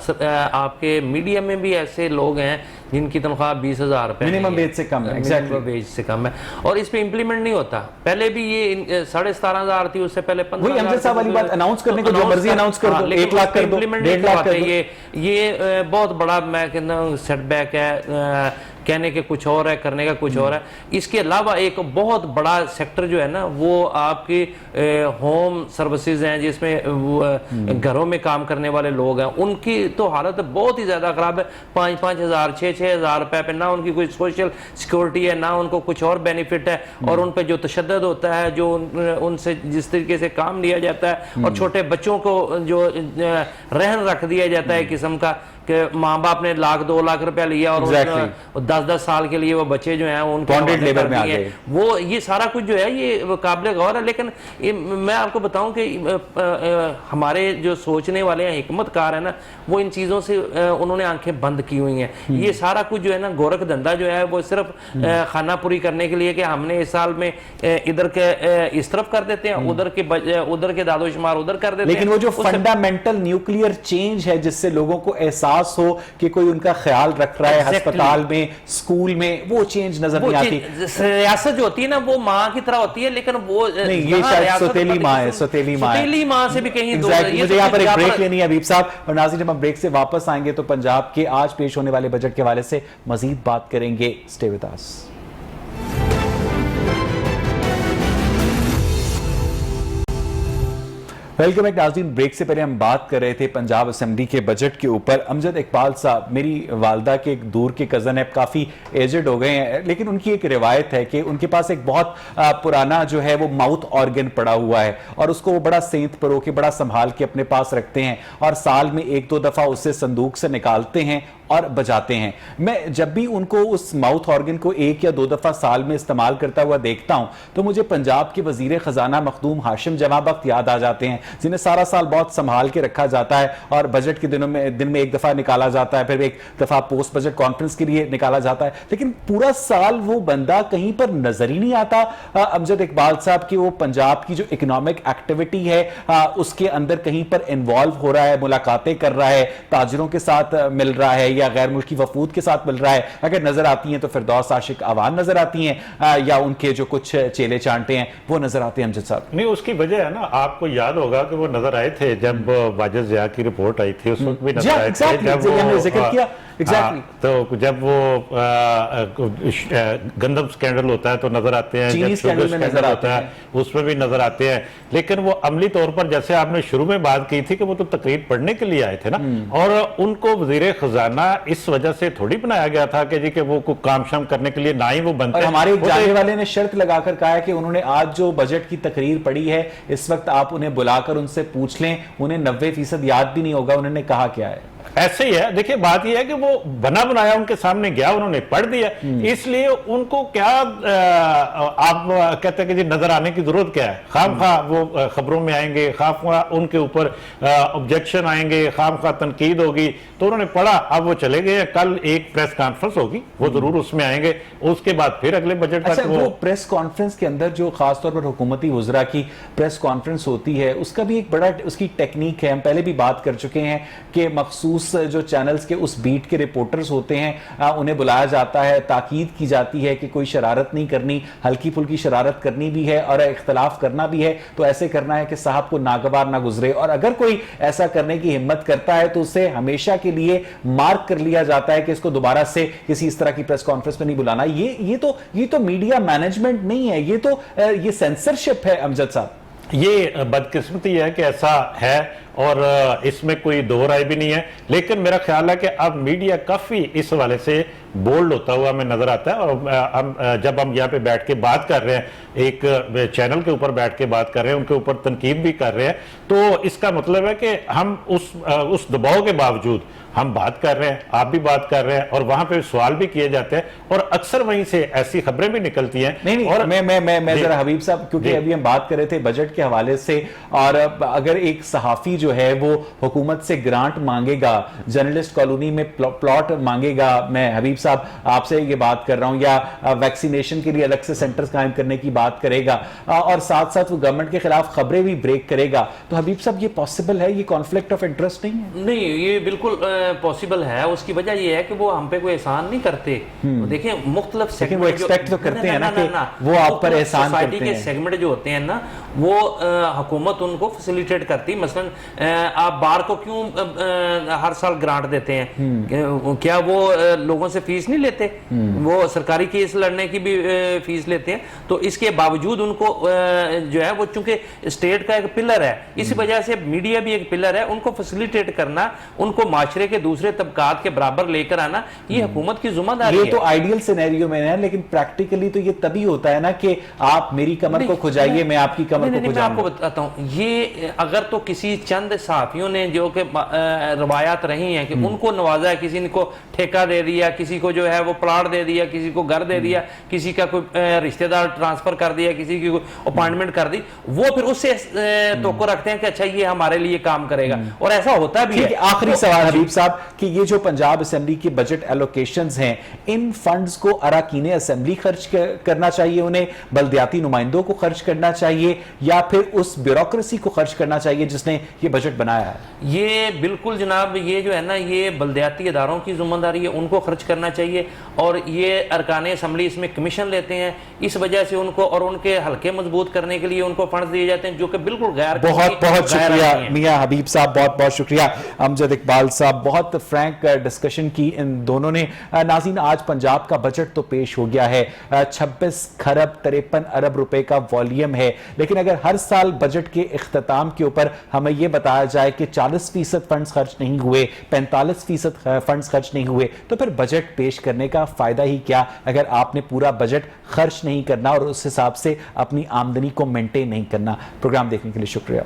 आपके मीडिया में भी ऐसे लोग हैं जिनकी तनख्वाह 20,000 रुपए मिनिमम वेज से कम है। मिनिमम वेज से कम है, और इस पे इम्प्लीमेंट नहीं होता। पहले भी ये 17,500 थी, उससे पहले 15,000 वाली बात अनाउंस करने को जो मर्जी अनाउंस कर दो, 1 लाख कर दो, 1.5 लाख कर दो। ये बहुत बड़ा मैं कहता हूँ सेटबैक है। कहने के कुछ और है, करने का कुछ और है। इसके अलावा एक बहुत बड़ा सेक्टर जो है ना, वो आपकी होम सर्विसेज हैं, जिसमें घरों में काम करने वाले लोग हैं। उनकी तो हालत बहुत ही ज्यादा खराब है। 5-5 हज़ार 6-6 हज़ार रुपए पे ना उनकी कोई सोशल सिक्योरिटी है, ना उनको कुछ और बेनिफिट है, और उन पे जो तशद्दुद होता है, जो उनसे जिस तरीके से काम लिया जाता है, और छोटे बच्चों को जो रहन रख दिया जाता है किस्म का, कि माँ बाप ने 1-2 लाख रुपया लिया और 10-10 साल के लिए वो बच्चे जो हैं उनको लेबर में आ गए। वो ये सारा कुछ जो है ये काबिल गौर है। लेकिन मैं आपको बताऊं कि हमारे जो सोचने वाले हैं, हिकमतकार है ना, वो इन चीज़ों से उन्होंने आंखें बंद की हुई हैं। ये सारा कुछ जो है ना, गोरख धंधा जो है वो सिर्फ खाना पूरी करने के लिए कि हमने इस साल में इधर के इस तरफ कर देते हैं, उधर के दादोशुमार उधर कर देते हैं। लेकिन वो जो फंडामेंटल न्यूक्लियर चेंज है जिससे लोगों को एहसास हो कि कोई उनका ख्याल रख रहा है, अस्पताल में, स्कूल में, वो चेंज नजर नहीं आती। रियासत जो होती है ना, वो माँ की तरह होती है, लेकिन वो नहीं, ये शायद सौतेली माँ है, सौतेली माँ से भी कहीं मुझे यहाँ पर एक ब्रेक लेनी है हबीब साहब, और नाज़रीन जब हम ब्रेक से वापस आएंगे तो पंजाब के आज पेश होने वाले बजट के हवाले से मजीद बात करेंगे। Stay with us. Welcome back नाज़रीन। ब्रेक से पहले हम बात कर रहे थे पंजाब असेंबली के बजट के ऊपर। अमजद इकबाल साहब, मेरी वालदा के एक दूर के कज़न है, काफ़ी एजड हो गए हैं, लेकिन उनकी एक रिवायत है कि उनके पास एक बहुत पुराना जो है वो माउथ ऑर्गन पड़ा हुआ है, और उसको वो बड़ा सेंत परो के, बड़ा संभाल के अपने पास रखते हैं, और साल में 1-2 दफ़ा उसे संदूक से निकालते हैं और बजाते हैं। मैं जब भी उनको उस माउथ ऑर्गन को 1 या 2 दफ़ा साल में इस्तेमाल करता हुआ देखता हूं तो मुझे पंजाब के वजीर खजाना मखदूम हाशिम जमाबख्त याद आ जाते हैं, जिन्हें सारा साल बहुत संभाल के रखा जाता है, और बजट के दिन में 1 दफ़ा निकाला जाता है, फिर 1 दफ़ा पोस्ट बजट कॉन्फ्रेंस के लिए निकाला जाता है, लेकिन पूरा साल वो बंदा कहीं पर नजर ही नहीं आता। अमजद इकबाल साहब की वो पंजाब की जो इकोनॉमिक एक्टिविटी है उसके अंदर कहीं पर इन्वॉल्व हो रहा है, मुलाकातें कर रहा है, ताजिरों के साथ मिल रहा है, या गैर मुल्की वफूद के साथ मिल रहा है। अगर नजर आती हैं तो फिरदौस आशिक अवान नजर आती हैं, या उनके जो कुछ चेले चांटे हैं वो नजर आते हैं। अमजद साहब, नहीं, उसकी वजह है ना, आपको याद होगा कि वो नजर आए थे जब वाजिद ज़िया की रिपोर्ट आई थी, उस वक्त भी नजर आए थे, जब वो जिक्र किया। तो जब वो गंदम स्कैंडल होता है तो नजर आते हैं, जब शुगर स्कैंडल होता है उसमें भी नजर आते हैं। लेकिन वो अमली तौर पर, जैसे आपने शुरू में बात की थी कि वो तो तकरीर पढ़ने के लिए आए थे ना, और उनको वजीर खजाना इस वजह से थोड़ी बनाया गया था कि जी कि वो काम शाम करने के लिए ना ही वो बनते। और हमारे एक जानने वाले ने शर्त लगाकर कहा है कि उन्होंने आज जो बजट की तकरीर पढ़ी है, इस वक्त आप उन्हें बुलाकर उनसे पूछ लें, उन्हें 90% याद भी नहीं होगा उन्होंने कहा क्या है। ऐसे ही है। देखिए बात यह है कि वो बना बनाया उनके सामने गया, उन्होंने पढ़ दिया, इसलिए उनको क्या आप कहते हैं कि जी नजर आने की जरूरत क्या है। खामखा वो खबरों में आएंगे, खामखा उनके ऊपर ऑब्जेक्शन आएंगे, खामखा तनकीद होगी, तो उन्होंने पढ़ा, अब वो चले गए। कल एक प्रेस कॉन्फ्रेंस होगी, वो जरूर उसमें आएंगे, उसके बाद फिर अगले बजट अच्छा, तक वो प्रेस कॉन्फ्रेंस के अंदर जो खासतौर पर हुकूमती वज़रा की प्रेस कॉन्फ्रेंस होती है, उसका भी एक बड़ा उसकी टेक्निक है। हम पहले भी बात कर चुके हैं कि मखसूस जो चैनल्स के उस बीट के रिपोर्टर्स होते हैं, उन्हें बुलाया जाता है, ताकीद की जाती है कि कोई शरारत नहीं करनी, हल्की फुल्की शरारत करनी भी है और इख्तलाफ करना भी है तो ऐसे करना है कि साहब को नागवार ना गुजरे, और अगर कोई ऐसा करने की हिम्मत करता है तो उसे हमेशा के लिए मार्क कर लिया जाता है कि इसको दोबारा से किसी इस तरह की प्रेस कॉन्फ्रेंस में नहीं बुलाना। ये तो मीडिया मैनेजमेंट नहीं है, ये सेंसरशिप है अमजद साहब। ये बदकिस्मती है कि ऐसा है और इसमें कोई दो राय भी नहीं है। लेकिन मेरा ख्याल है कि अब मीडिया काफी इस हवाले से बोल्ड होता हुआ हमें नजर आता है। और जब हम यहाँ पे बैठ के बात कर रहे हैं, एक चैनल के ऊपर बैठ के बात कर रहे हैं, उनके ऊपर तनकीद भी कर रहे हैं, तो इसका मतलब है कि हम उस दबाव के बावजूद हम बात कर रहे हैं, आप भी बात कर रहे हैं, और वहां पे सवाल भी किए जाते हैं, और अक्सर वहीं से ऐसी खबरें भी निकलती हैं। नहीं, और मैं जरा हबीब साहब, क्योंकि अभी हम बात कर रहे थे बजट के हवाले से, और अगर एक सहाफी जो है वो हुकूमत से ग्रांट मांगेगा, जर्नलिस्ट कॉलोनी में प्लॉट मांगेगा, मैं हबीब साहब आपसे ये बात कर रहा हूं, या वैक्सीनेशन के लिए अलग से सेंटर्स कायम करने की बात करेगा, और साथ साथ वो गवर्नमेंट के खिलाफ खबरें भी ब्रेक करेगा, तो हबीब साहब ये पॉसिबल है? ये कॉन्फ्लिक्ट ऑफ इंटरेस्ट नहीं है? नहीं, ये बिल्कुल पॉसिबल है। उसकी वजह ये है कि वो हम पे कोई एहसान नहीं करते। देखिए मुख्तलिफ सेगमेंट, वो एक्सपेक्ट तो करते हैं ना कि वो आप पर एहसान करते हैं। सोसाइटी के सेगमेंट जो होते हैं ना, वो हुकूमत उनको फैसिलिटेट करती है। मसलन आप बार को क्यों हर साल ग्रांट देते हैं? क्या वो लोगों से फीस नहीं लेते? वो सरकारी केस लड़ने की भी फीस लेते हैं। तो इसके बावजूद उनको जो है वो चूंकि स्टेट का एक पिलर है, इसी वजह से मीडिया भी एक पिलर है, उनको फैसिलिटेट करना, उनको माशरे के दूसरे तबकात के बराबर लेकर आना, ये हुकूमत की जिम्मेदारी है। ये तो आइडियल सिनेरियो में है, लेकिन प्रैक्टिकली तो ये तभी होता है ना कि आप मेरी कमर को खुजाइए, मैं आपकी कमर को खुजाऊंगा। मैं आपको बताता हूं, ये अगर तो किसी चंद सहाफियों ने जो कि रवायात रही हैं कि उनको नवाजा है, किसी को ठेका दे दिया, किसी को जो है वो प्लाट दे दिया, किसी को घर दे दिया, किसी का कोई रिश्तेदार ट्रांसफर कर दिया, किसी की अपॉइंटमेंट कर दी, वो फिर उससे तोको रखते हैं कि अच्छा ये हमारे लिए काम करेगा, और ऐसा होता भी है। आखिरी सवाल हबीब साहब कि ये जो पंजाब असेंबली के बजट एलोकेशंस हैं, इन फंड्स को अराकीने असेंबली खर्च करना चाहिए, उन्हें बल्दियाती नुमाइंदों को खर्च करना चाहिए, या फिर उस ब्यूरोक्रेसी को खर्च करना चाहिए जिसने ये बजट बनाया है? ये बिल्कुल जनाब, ये जो है ना, ये बल्दियाती इदारों की जिम्मेदारी है, उनको खर्च करना चाहिए। और ये अरकाने असेंबली इसमें कमीशन लेते हैं, इस वजह से उनको और उनके हल्के मजबूत करने के लिए उनको फंड दिए जाते हैं, जो कि बिल्कुल गैर। बहुत बहुत शुक्रिया मियां हबीब साहब, बहुत बहुत शुक्रिया अमजद इकबाल साहब, बहुत फ्रैंक डिस्कशन की इन दोनों ने। नाज़रीन, आज पंजाब का बजट तो पेश हो गया है, 26 खरब 53 अरब रुपए का वॉल्यूम है, लेकिन अगर हर साल बजट के इख्तिताम के ऊपर हमें यह बताया जाए कि 40% फंड्स खर्च नहीं हुए, 45% फंड्स खर्च नहीं हुए, तो फिर बजट पेश करने का फायदा ही क्या, अगर आपने पूरा बजट खर्च नहीं करना और उस हिसाब से अपनी आमदनी को मेंटेन नहीं करना। प्रोग्राम देखने के लिए शुक्रिया।